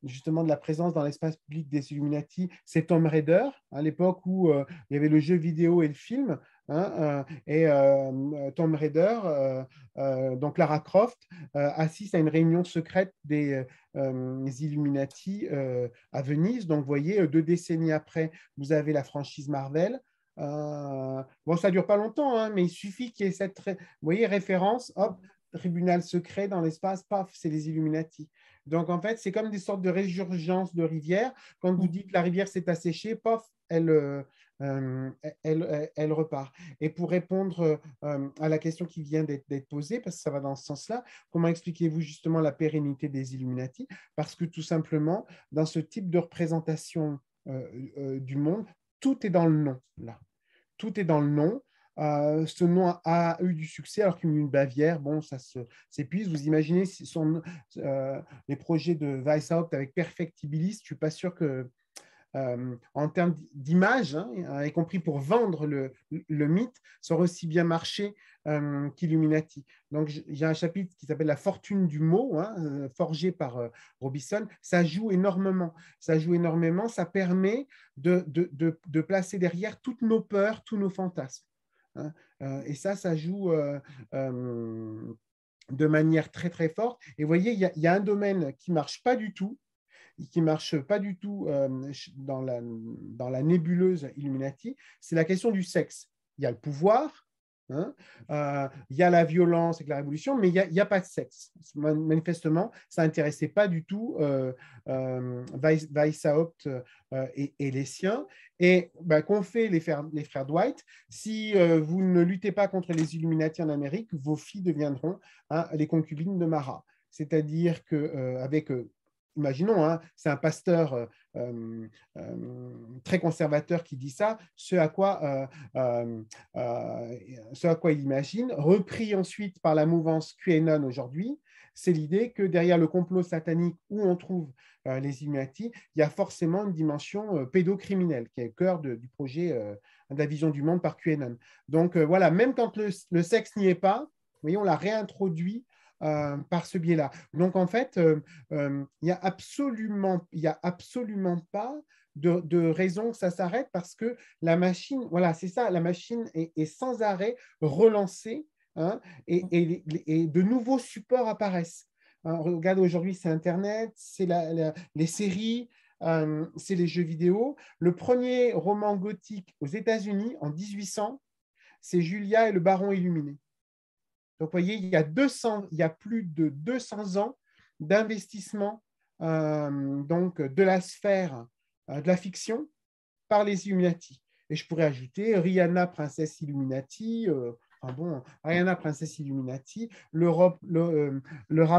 justement de la présence dans l'espace public des Illuminati, c'est Tomb Raider, à l'époque où il y avait le jeu vidéo et le film, hein, et Tomb Raider, donc Lara Croft, assiste à une réunion secrète des Illuminati à Venise. Donc, vous voyez, 2 décennies après, vous avez la franchise Marvel. Bon, ça ne dure pas longtemps, hein, mais il suffit qu'il y ait cette vous voyez, référence, hop, tribunal secret dans l'espace, paf, c'est les Illuminati. Donc, en fait, c'est comme des sortes de résurgence de rivières. Quand vous dites que la rivière s'est asséchée, paf, elle repart. Et pour répondre à la question qui vient d'être posée, parce que ça va dans ce sens-là, comment expliquez-vous justement la pérennité des Illuminati? Parce que tout simplement, dans ce type de représentation du monde, tout est dans le nom, là. Tout est dans le nom. Ce nom a eu du succès, alors qu'une Bavière, bon, ça s'épuise. Vous imaginez les projets de Weishaupt avec Perfectibilis, je ne suis pas sûr que en termes d'image, hein, y compris pour vendre le mythe, ça aurait aussi bien marché qu'Illuminati. Donc, il y a un chapitre qui s'appelle La fortune du mot, hein, forgé par Robinson. Ça joue énormément. Ça joue énormément. Ça permet de placer derrière toutes nos peurs, tous nos fantasmes. Hein. Et ça joue de manière très, très forte. Et vous voyez, il y a un domaine qui ne marche pas du tout, dans la nébuleuse Illuminati, c'est la question du sexe. Il y a le pouvoir, hein, il y a la violence avec la révolution, mais il n'y a pas de sexe. Manifestement, ça n'intéressait pas du tout Weishaupt et les siens. Et qu'ont fait les frères Dwight? Si vous ne luttez pas contre les Illuminati en Amérique, vos filles deviendront les concubines de Marat. C'est-à-dire qu'avec imaginons, hein, c'est un pasteur très conservateur qui dit ça, ce à quoi il imagine, repris ensuite par la mouvance QAnon aujourd'hui, c'est l'idée que derrière le complot satanique où on trouve les Illuminati, il y a forcément une dimension pédocriminelle qui est le cœur du projet de la vision du monde par QAnon. Donc voilà, même quand le sexe n'y est pas, vous voyez, on l'a réintroduit par ce biais-là. Donc, en fait, il n'y a absolument pas de raison que ça s'arrête parce que la machine, voilà, c'est ça, la machine est sans arrêt relancée, hein, et de nouveaux supports apparaissent. Hein, regarde, aujourd'hui, c'est Internet, c'est les séries, c'est les jeux vidéo. Le premier roman gothique aux États-Unis, en 1800, c'est Julia et le Baron illuminé. Donc, vous voyez, il y a plus de 200 ans d'investissement donc de la sphère de la fiction par les Illuminati. Et je pourrais ajouter Rihanna, princesse Illuminati, Rihanna, princesse Illuminati, le rap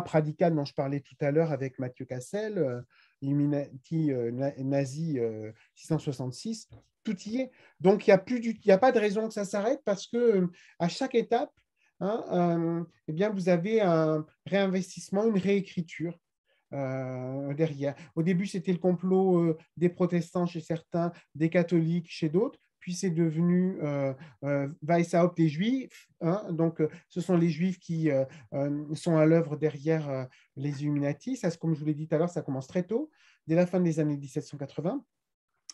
radical dont je parlais tout à l'heure avec Mathieu Cassel, Illuminati nazi 666, tout y est. Donc, il n'y a pas de raison que ça s'arrête parce que à chaque étape, hein, eh bien, vous avez un réinvestissement, une réécriture derrière. Au début, c'était le complot des protestants chez certains, des catholiques chez d'autres, puis c'est devenu Weishaupt et juifs. Hein, donc, ce sont les juifs qui sont à l'œuvre derrière les Illuminati. Ça, comme je vous l'ai dit tout à l'heure, ça commence très tôt, dès la fin des années 1780.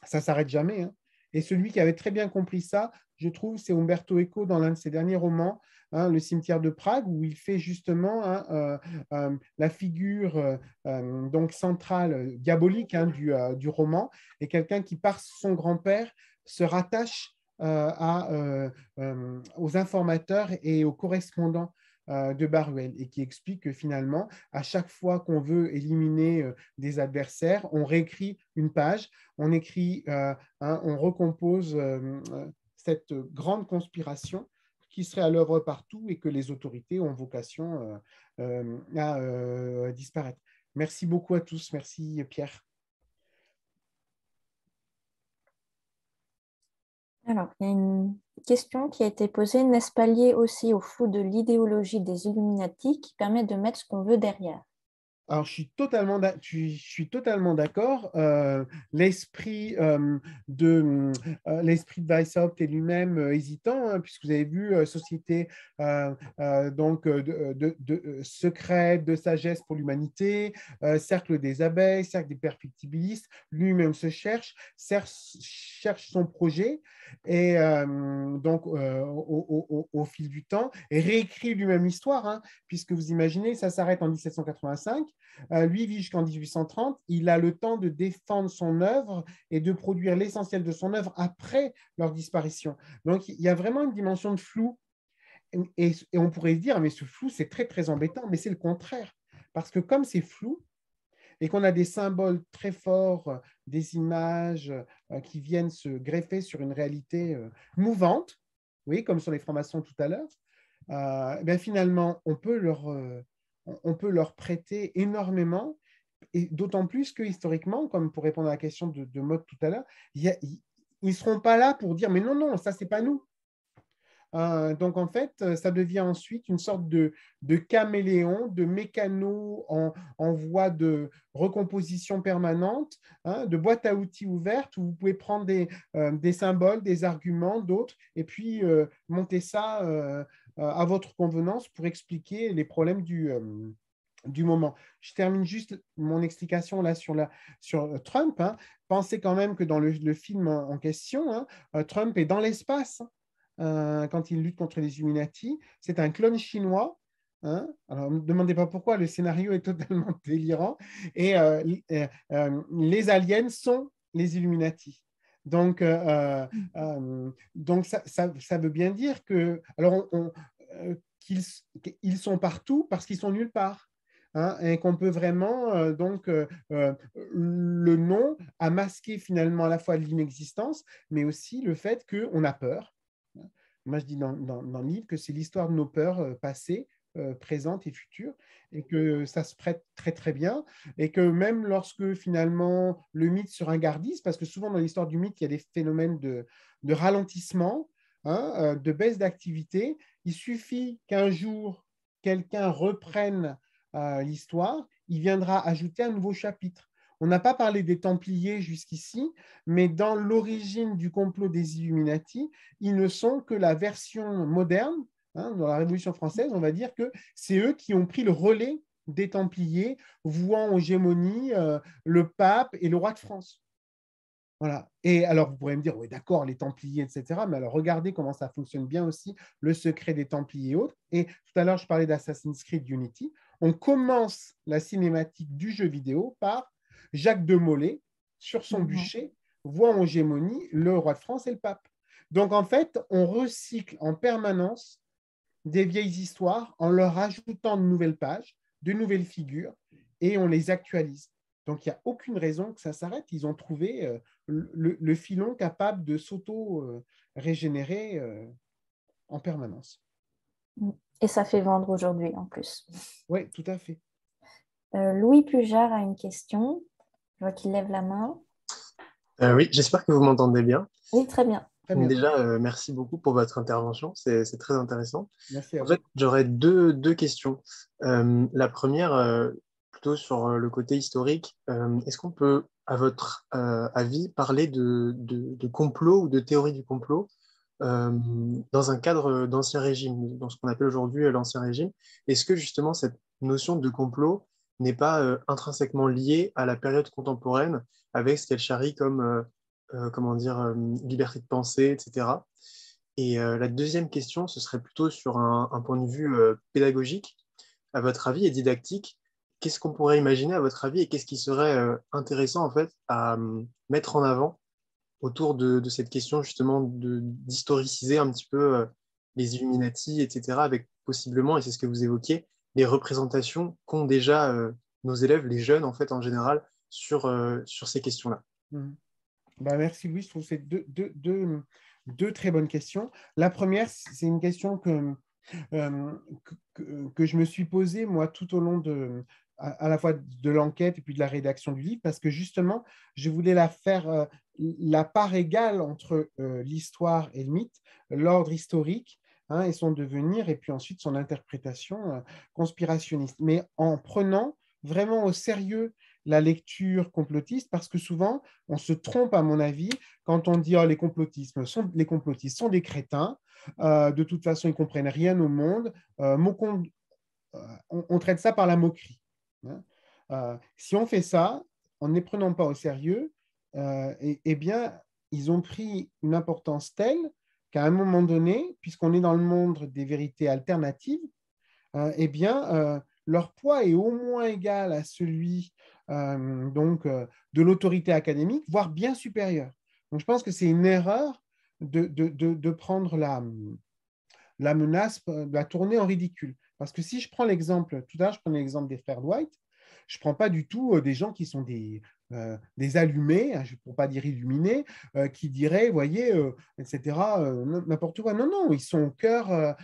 Ça ne s'arrête jamais. Hein. Et celui qui avait très bien compris ça, je trouve, c'est Umberto Eco dans l'un de ses derniers romans, hein, Le cimetière de Prague, où il fait justement la figure donc centrale, diabolique hein, du roman, et quelqu'un qui, par son grand-père, se rattache aux informateurs et aux correspondants de Baruel, et qui explique que finalement, à chaque fois qu'on veut éliminer des adversaires, on réécrit une page, on recompose cette grande conspiration qui serait à l'œuvre partout et que les autorités ont vocation à disparaître. Merci beaucoup à tous. Merci Pierre. Alors, il y a une question qui a été posée. N'est-ce pas lié aussi au flou de l'idéologie des Illuminati qui permet de mettre ce qu'on veut derrière? Alors, je suis totalement d'accord. L'esprit de Weishaupt est lui-même hésitant, hein, puisque vous avez vu Société donc secrète de sagesse pour l'humanité, Cercle des abeilles, Cercle des perfectibilistes. Lui-même se cherche son projet et donc au fil du temps et réécrit lui-même l'histoire, hein, puisque vous imaginez, ça s'arrête en 1785. Lui vit jusqu'en 1830, il a le temps de défendre son œuvre et de produire l'essentiel de son œuvre après leur disparition. Donc, il y a vraiment une dimension de flou. Et on pourrait se dire, mais ce flou, c'est très, très embêtant, mais c'est le contraire. Parce que comme c'est flou et qu'on a des symboles très forts, des images qui viennent se greffer sur une réalité mouvante, oui, comme sur les francs-maçons tout à l'heure, ben finalement, on peut leur prêter énormément, et d'autant plus que historiquement, comme pour répondre à la question de Maud tout à l'heure, ils ne seront pas là pour dire mais non, non, ça, c'est pas nous. Donc, en fait, ça devient ensuite une sorte de caméléon, de mécano en voie de recomposition permanente, hein, de boîte à outils ouverte où vous pouvez prendre des symboles, des arguments, d'autres, et puis monter ça à votre convenance pour expliquer les problèmes du moment. Je termine juste mon explication là sur Trump. Hein. Pensez quand même que dans le film en question, hein, Trump est dans l'espace. Quand il lutte contre les Illuminati. C'est un clone chinois. Hein. Alors, ne me demandez pas pourquoi, le scénario est totalement délirant. Et les aliens sont les Illuminati. Donc, ça veut bien dire que, alors, qu'ils sont partout parce qu'ils sont nulle part. Hein, et qu'on peut vraiment, le nom a masqué finalement à la fois l'inexistence, mais aussi le fait qu'on a peur. Moi, je dis dans le livre que c'est l'histoire de nos peurs passées, présente et future, et que ça se prête très très bien, et que même lorsque finalement le mythe se ringardise, parce que souvent dans l'histoire du mythe, il y a des phénomènes de ralentissement, de baisse d'activité, il suffit qu'un jour quelqu'un reprenne l'histoire, il viendra ajouter un nouveau chapitre. On n'a pas parlé des Templiers jusqu'ici, mais dans l'origine du complot des Illuminati, ils ne sont que la version moderne. Dans la Révolution française, on va dire que c'est eux qui ont pris le relais des Templiers, vouant aux gémonies le pape et le roi de France. Voilà. Et alors, vous pourrez me dire, oui, d'accord, les Templiers, etc. Mais alors, regardez comment ça fonctionne bien aussi, le secret des Templiers et autres. Et tout à l'heure, je parlais d'Assassin's Creed Unity. On commence la cinématique du jeu vidéo par Jacques de Molay, sur son bûcher, voit en gémonie le roi de France et le pape. Donc, en fait, on recycle en permanence des vieilles histoires en leur ajoutant de nouvelles pages, de nouvelles figures, et on les actualise. Donc, il n'y a aucune raison que ça s'arrête. Ils ont trouvé le filon capable de s'auto-régénérer en permanence. Et ça fait vendre aujourd'hui en plus. Oui, tout à fait. Louis Pujard a une question. Je vois qu'il lève la main. Oui, j'espère que vous m'entendez bien. Oui, très bien. Très bien. Déjà, merci beaucoup pour votre intervention, c'est très intéressant. Merci à En vous. fait, j'aurais deux questions. La première, plutôt sur le côté historique, est-ce qu'on peut, à votre avis, parler de complot ou de théorie du complot dans un cadre d'Ancien Régime, dans ce qu'on appelle aujourd'hui l'Ancien Régime? Est-ce que justement cette notion de complot n'est pas intrinsèquement liée à la période contemporaine avec ce qu'elle charrie comme comment dire, liberté de penser, etc. Et la deuxième question, ce serait plutôt sur un point de vue pédagogique, à votre avis, et didactique. Qu'est-ce qu'on pourrait imaginer, à votre avis, et qu'est-ce qui serait intéressant, en fait, à mettre en avant autour de cette question, justement, d'historiciser un petit peu les Illuminati, etc., avec possiblement, et c'est ce que vous évoquiez, les représentations qu'ont déjà nos élèves, les jeunes, en fait, en général, sur ces questions-là. Merci Louis, je trouve que c'est deux très bonnes questions. La première, c'est une question que je me suis posée, moi, tout au long à la fois de l'enquête et puis de la rédaction du livre, parce que justement, je voulais faire la part égale entre l'histoire et le mythe, l'ordre historique et son devenir, et puis ensuite son interprétation conspirationniste, mais en prenant vraiment au sérieux la lecture complotiste, parce que souvent, on se trompe, à mon avis, quand on dit les complotistes sont des crétins, de toute façon, ils ne comprennent rien au monde, on traite ça par la moquerie. Si on fait ça, en ne les prenant pas au sérieux, eh bien, ils ont pris une importance telle qu'à un moment donné, puisqu'on est dans le monde des vérités alternatives, eh bien, leur poids est au moins égal à celui de l'autorité académique, voire bien supérieur. Donc, je pense que c'est une erreur de prendre la menace, de la tourner en ridicule. Parce que si je prends l'exemple, tout à l'heure, je prenais l'exemple des frères Dwight, je ne prends pas du tout des gens qui sont des allumés, pour ne pas dire illuminés, qui diraient, voyez, etc., n'importe quoi. Non, non, ils sont au cœur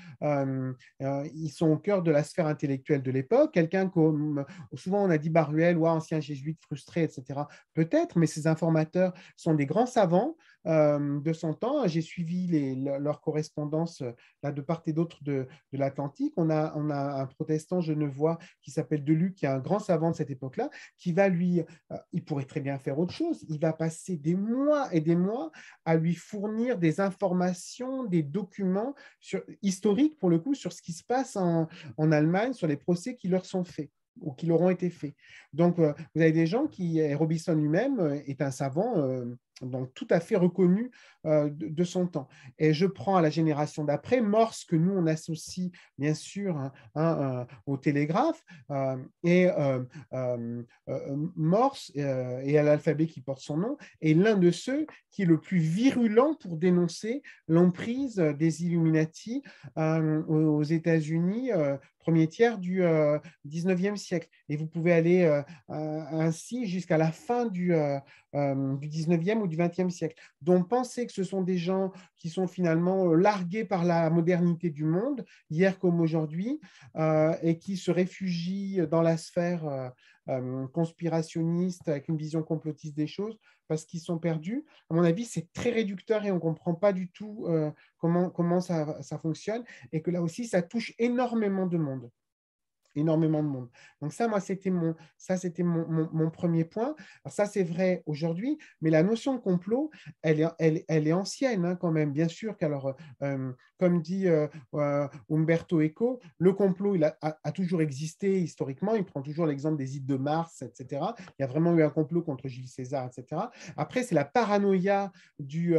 de la sphère intellectuelle de l'époque. Quelqu'un comme, souvent on a dit Baruel, ou ancien jésuite frustré, etc. Peut-être, mais ces informateurs sont des grands savants de son temps. J'ai suivi leur correspondance là, de part et d'autre de l'Atlantique. On a un protestant genevois qui s'appelle Deluc, qui est un grand savant de cette époque-là, qui va il pourrait très bien faire autre chose. Il va passer des mois et des mois à lui fournir des informations, des documents historiques, pour le coup, sur ce qui se passe en Allemagne, sur les procès qui leur sont faits ou qui leur ont été faits. Donc, vous avez des gens Robinson lui-même est un savant donc tout à fait reconnu de son temps. Et je prends à la génération d'après, Morse, que nous, on associe bien sûr au télégraphe, Morse, et à l'alphabet qui porte son nom, est l'un de ceux qui est le plus virulent pour dénoncer l'emprise des Illuminati aux États-Unis, premier tiers du 19e siècle. Et vous pouvez aller ainsi jusqu'à la fin du 19e ou ou du XXe siècle. Donc, penser que ce sont des gens qui sont finalement largués par la modernité du monde, hier comme aujourd'hui, et qui se réfugient dans la sphère conspirationniste avec une vision complotiste des choses parce qu'ils sont perdus, à mon avis, c'est très réducteur et on ne comprend pas du tout comment ça fonctionne et que là aussi, ça touche énormément de monde. Énormément de monde. Donc ça, moi, c'était mon premier point. Alors ça, c'est vrai aujourd'hui, mais la notion de complot, elle est ancienne hein, quand même. Bien sûr qu'alors, comme dit Umberto Eco, le complot, il a toujours existé historiquement. Il prend toujours l'exemple des îles de Mars, etc. Il y a vraiment eu un complot contre Jules César, etc. Après, c'est la paranoïa du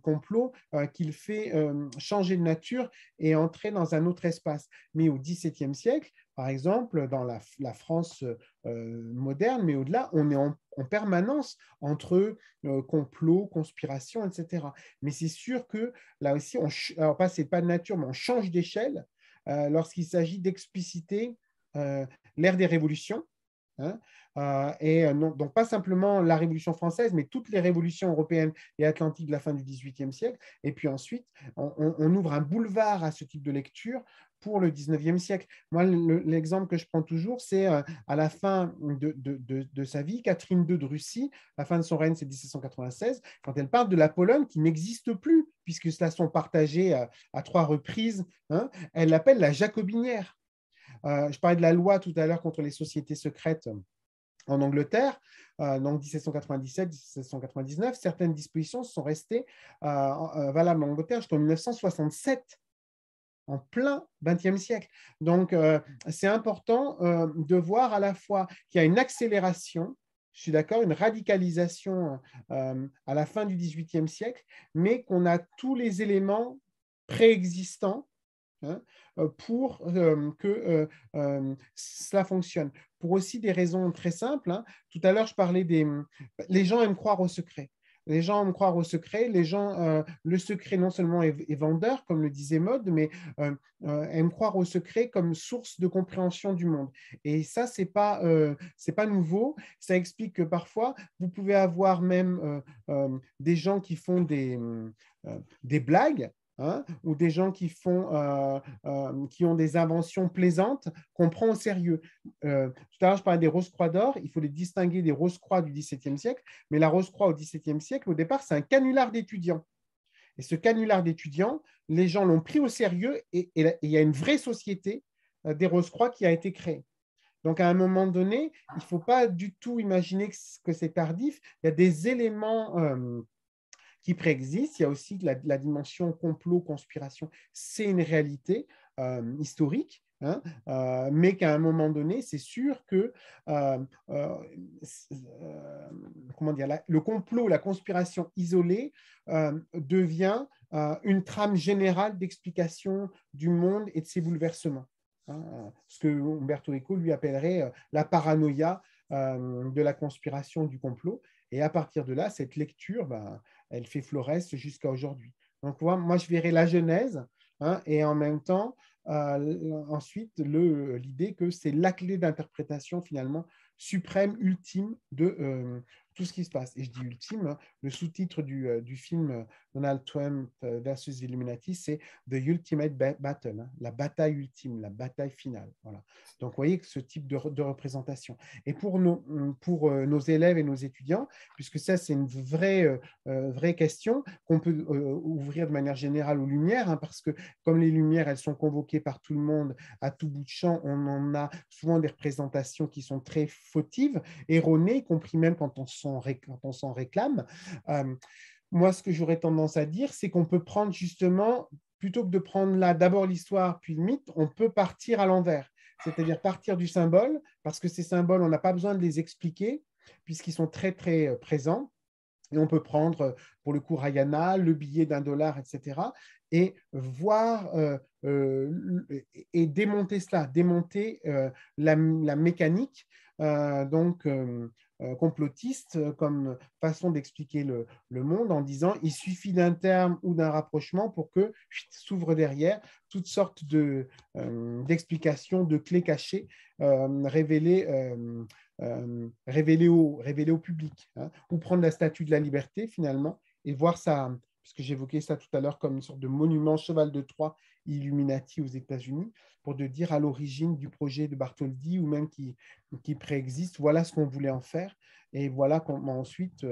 complot qu'il fait changer de nature et entrer dans un autre espace. Mais au XVIIe siècle, par exemple, dans la France moderne, mais au-delà, on est en permanence entre complot, conspiration, etc. Mais c'est sûr que là aussi, alors pas, c'est pas de nature, mais on change d'échelle lorsqu'il s'agit d'expliciter l'ère des révolutions. Hein, non, donc pas simplement la Révolution française, mais toutes les révolutions européennes et atlantiques de la fin du XVIIIe siècle. Et puis ensuite, on ouvre un boulevard à ce type de lecture pour le XIXe siècle. Moi, l'exemple que je prends toujours, c'est à la fin de sa vie, Catherine II de Russie, la fin de son règne, c'est 1796, quand elle parle de la Pologne qui n'existe plus, puisque cela sont partagés à 3 reprises, hein, elle l'appelle la jacobinière. Je parlais de la loi tout à l'heure contre les sociétés secrètes en Angleterre, donc 1797-1799, certaines dispositions sont restées valables en Angleterre jusqu'en 1967, en plein XXe siècle. Donc, c'est important de voir à la fois qu'il y a une accélération, je suis d'accord, une radicalisation à la fin du XVIIIe siècle, mais qu'on a tous les éléments préexistants hein, pour que cela fonctionne. Pour aussi des raisons très simples. Hein. Tout à l'heure, je parlais les gens aiment croire au secret. Les gens aiment croire au secret. Les gens, le secret non seulement est vendeur, comme le disait Maud, mais aiment croire au secret comme source de compréhension du monde. Et ça, c'est pas nouveau. Ça explique que parfois, vous pouvez avoir même des gens qui font des blagues, hein, ou des gens qui ont des inventions plaisantes qu'on prend au sérieux. Tout à l'heure, je parlais des rose-croix d'or. Il faut les distinguer des rose-croix du XVIIe siècle. Mais la rose-croix au XVIIe siècle, au départ, c'est un canular d'étudiants. Et ce canular d'étudiants, les gens l'ont pris au sérieux et il y a une vraie société des rose-croix qui a été créée. Donc, à un moment donné, il ne faut pas du tout imaginer que c'est tardif. Il y a des éléments qui préexiste. Il y a aussi la dimension complot, conspiration. C'est une réalité historique, hein, mais qu'à un moment donné, c'est sûr que comment dire, le complot, la conspiration isolée devient une trame générale d'explication du monde et de ses bouleversements. Hein, ce que Umberto Eco lui appellerait la paranoïa de la conspiration du complot. Et à partir de là, cette lecture, elle fait florès jusqu'à aujourd'hui. Donc, moi, je verrai la Genèse hein, et en même temps, ensuite, l'idée que c'est la clé d'interprétation finalement suprême, ultime de tout ce qui se passe. Et je dis ultime, hein, le sous-titre du film Donald Trump versus Illuminati, c'est The Ultimate Battle, hein, la bataille ultime, la bataille finale. Voilà. Donc, vous voyez que ce type de représentation. Et pour nos élèves et nos étudiants, puisque ça, c'est une vraie question qu'on peut ouvrir de manière générale aux Lumières, hein, parce que comme les Lumières, elles sont convoquées par tout le monde à tout bout de champ, on en a souvent des représentations qui sont très fautives, erronées, y compris même quand on s'en réclame. Moi, ce que j'aurais tendance à dire, c'est qu'on peut prendre justement, plutôt que de prendre là d'abord l'histoire puis le mythe, on peut partir à l'envers, c'est-à-dire partir du symbole, parce que ces symboles, on n'a pas besoin de les expliquer, puisqu'ils sont très, très présents. Et on peut prendre, pour le coup, Rayana, le billet d'$1, etc., et voir et démonter cela, démonter la mécanique complotiste comme façon d'expliquer le monde en disant il suffit d'un terme ou d'un rapprochement pour que s'ouvre derrière toutes sortes d'explications, de clés cachées révélées révéler au public, hein, ou prendre la Statue de la Liberté finalement et voir ça, puisque j'évoquais ça tout à l'heure comme une sorte de monument cheval de Troie Illuminati aux États-Unis, pour de dire à l'origine du projet de Bartholdi ou même qui préexiste, voilà ce qu'on voulait en faire et voilà comment ensuite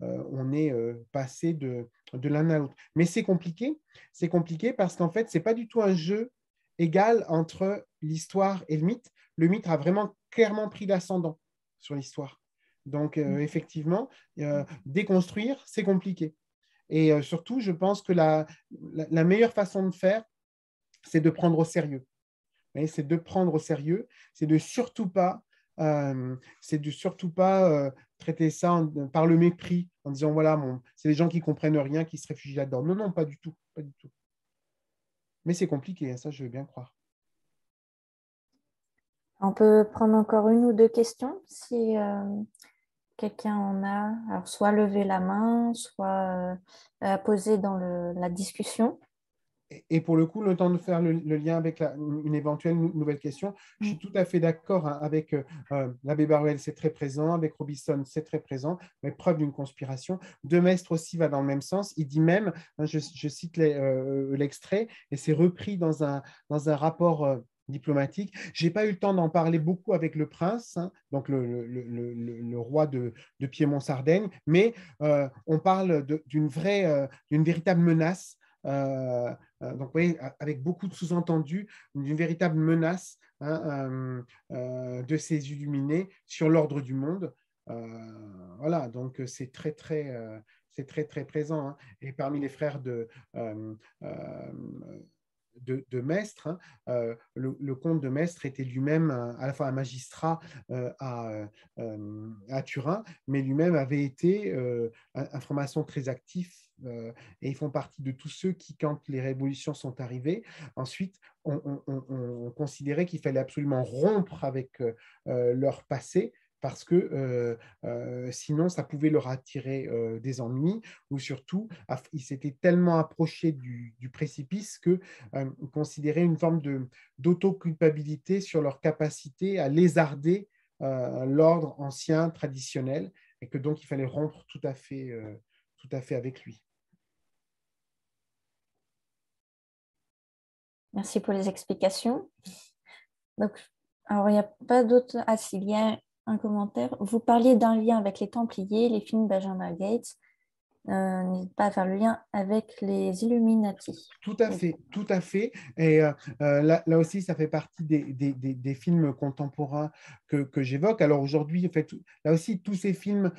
on est passé de l'un à l'autre. Mais c'est compliqué parce qu'en fait, ce n'est pas du tout un jeu égal entre l'histoire et le mythe. Le mythe a vraiment clairement pris l'ascendant sur l'histoire. Donc, effectivement, déconstruire, c'est compliqué. Et surtout, je pense que la meilleure façon de faire, c'est de prendre au sérieux. C'est de prendre au sérieux, c'est de surtout pas, traiter ça par le mépris, en disant voilà, c'est les gens qui comprennent rien, qui se réfugient là-dedans. Non, non, pas du tout, pas du tout. Mais c'est compliqué, ça je veux bien croire. On peut prendre encore une ou deux questions si quelqu'un en a. Alors, soit lever la main, soit poser dans la discussion. Et pour le coup, le temps de faire le lien avec une éventuelle nouvelle question, je suis tout à fait d'accord avec l'abbé Baruel, c'est très présent, avec Robison, c'est très présent, mais preuve d'une conspiration. De Maistre aussi va dans le même sens. Il dit même, hein, je cite l'extrait, et c'est repris dans un rapport diplomatique. Je n'ai pas eu le temps d'en parler beaucoup avec le prince, hein, donc le roi de Piémont-Sardaigne, mais on parle d'une véritable menace. Donc, vous voyez, avec beaucoup de sous-entendus, d'une véritable menace, hein, de ces illuminés sur l'ordre du monde. Voilà, donc c'est très, très présent, hein. Et parmi les frères de Maistre, hein, le comte de Maistre était lui-même à la fois un magistrat à Turin, mais lui-même avait été un franc-maçon très actif, et ils font partie de tous ceux qui, quand les révolutions sont arrivées, ensuite on considérait qu'il fallait absolument rompre avec leur passé, parce que sinon, ça pouvait leur attirer des ennuis, ou surtout, ils s'étaient tellement approchés du précipice qu'ils considéraient une forme d'autoculpabilité sur leur capacité à lézarder l'ordre ancien, traditionnel, et que donc il fallait rompre tout à fait avec lui. Merci pour les explications. Donc, alors, il n'y a pas d'autres. Ah, s'il y a un commentaire. Vous parliez d'un lien avec les Templiers, les films Benjamin Gates. N'hésite pas à faire le lien avec les Illuminati. Tout à fait, tout à fait. Et là aussi, ça fait partie des films contemporains que j'évoque. Alors aujourd'hui, en fait, là aussi, tous ces films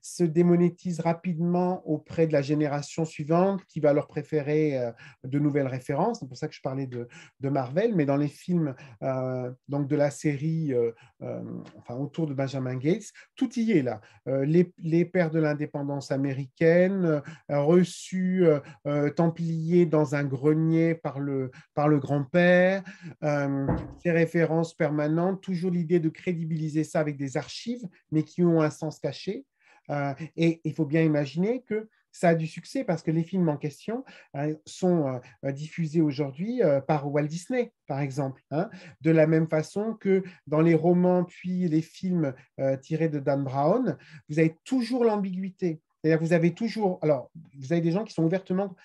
se démonétisent rapidement auprès de la génération suivante qui va leur préférer de nouvelles références. C'est pour ça que je parlais de Marvel. Mais dans les films donc de la série enfin, autour de Benjamin Gates, tout y est là. Les pères de l'indépendance américaine, reçus templiers dans un grenier par le grand-père, ces références permanentes, toujours l'idée de crédibiliser ça avec des archives, mais qui ont un sens caché. Et il faut bien imaginer que ça a du succès parce que les films en question sont diffusés aujourd'hui par Walt Disney, par exemple, hein, de la même façon que dans les romans puis les films tirés de Dan Brown, vous avez toujours l'ambiguïté. C'est-à-dire que vous avez toujours, alors, vous avez des gens qui sont ouvertement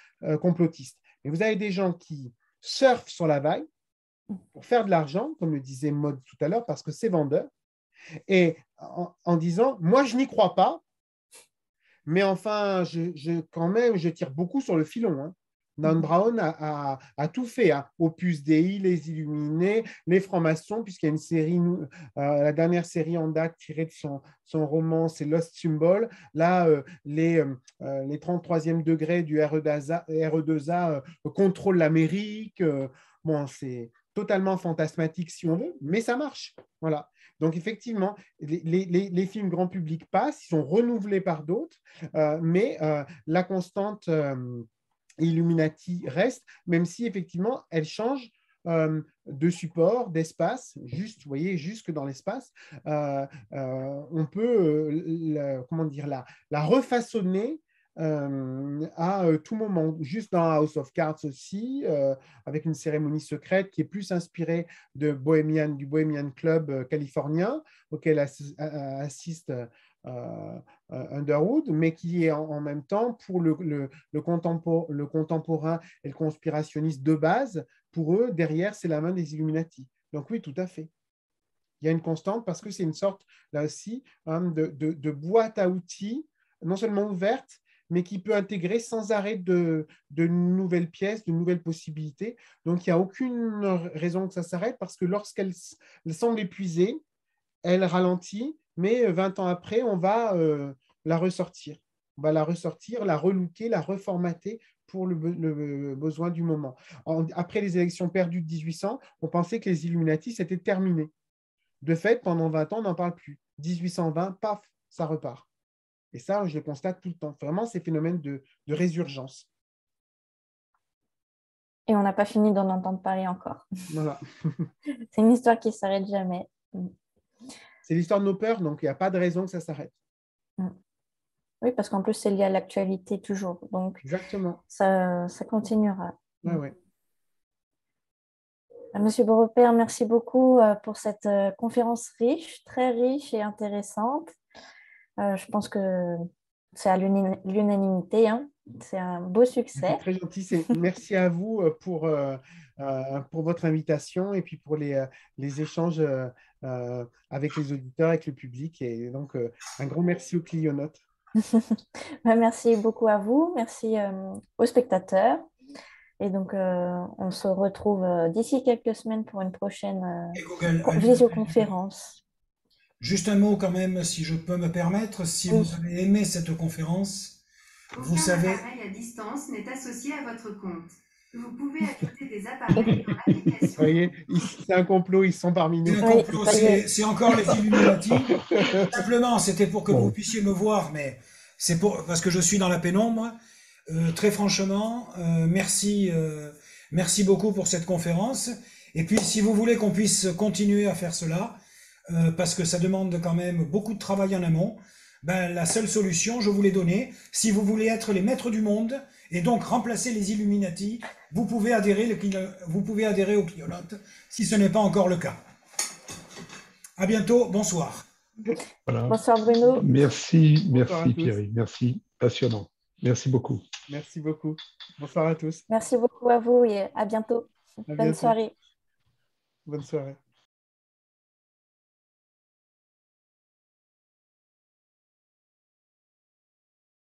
complotistes, mais vous avez des gens qui surfent sur la vague pour faire de l'argent, comme le disait Maud tout à l'heure, parce que c'est vendeur, et en disant, moi, je n'y crois pas, mais enfin, quand même, je tire beaucoup sur le filon, hein. Dan Brown a tout fait, hein. Opus Dei, Les Illuminés, les francs-maçons, puisqu'il y a une série, la dernière série en date tirée de son roman, c'est Lost Symbol. Là, les 33e degrés du RE2A contrôlent l'Amérique. Bon, c'est totalement fantasmatique si on veut, mais ça marche. Voilà. Donc, effectivement, les films grand public passent, ils sont renouvelés par d'autres, mais la constante Illuminati reste, même si effectivement elle change de support, d'espace, juste, vous voyez, jusque dans l'espace, on peut comment dire, la refaçonner à tout moment, juste dans House of Cards aussi, avec une cérémonie secrète qui est plus inspirée du Bohemian Club californien auquel assiste Underwood, mais qui est en même temps pour le contemporain et le conspirationniste de base. Pour eux, derrière, c'est la main des Illuminati. Donc oui, tout à fait. Il y a une constante parce que c'est une sorte, là aussi, de boîte à outils, non seulement ouverte, mais qui peut intégrer sans arrêt de nouvelles pièces, de nouvelles possibilités. Donc, il n'y a aucune raison que ça s'arrête parce que lorsqu'elle semble épuisée, elle ralentit, mais 20 ans après, on va la ressortir. On va la ressortir, la relooker, la reformater pour le besoin du moment. Après les élections perdues de 1800, on pensait que les Illuminati, c'était terminé. De fait, pendant 20 ans, on n'en parle plus. 1820, paf, ça repart. Et ça, je le constate tout le temps. Vraiment, ces phénomènes de résurgence. Et on n'a pas fini d'en entendre parler encore. Voilà. C'est une histoire qui ne s'arrête jamais. C'est l'histoire de nos peurs, donc il n'y a pas de raison que ça s'arrête. Oui, parce qu'en plus, c'est lié à l'actualité toujours. Donc, exactement. Ça continuera. Ouais. Monsieur Beaurepaire, merci beaucoup pour cette conférence riche, très riche et intéressante. Je pense que c'est à l'unanimité. Hein. C'est un beau succès. C'est très gentil. Merci à vous pour votre invitation et puis pour les échanges avec les auditeurs, avec le public. Et donc, un grand merci aux clionotes. Merci beaucoup à vous. Merci aux spectateurs. Et donc, on se retrouve d'ici quelques semaines pour une prochaine visioconférence. Juste un mot quand même, si je peux me permettre. Si vous avez aimé cette conférence, vous savez... Aucun appareil à distance n'est associé à votre compte. Vous pouvez ajouter des appareils dans l'application. Vous voyez, c'est un complot, ils sont parmi nous. C'est un complot, c'est encore les Illuminati. Simplement, c'était pour que vous puissiez me voir, mais c'est parce que je suis dans la pénombre. Très franchement, merci beaucoup pour cette conférence. Et puis, si vous voulez qu'on puisse continuer à faire cela, parce que ça demande quand même beaucoup de travail en amont, ben, la seule solution, je vous l'ai donnée, si vous voulez être les maîtres du monde et donc remplacer les Illuminati, vous pouvez adhérer aux clionotes si ce n'est pas encore le cas. À bientôt, bonsoir. Voilà. Bonsoir Bruno. Merci Pierre, merci, passionnant. Merci beaucoup. Merci beaucoup. Bonsoir à tous. Merci beaucoup à vous et à bientôt. Bonne soirée. Bonne soirée.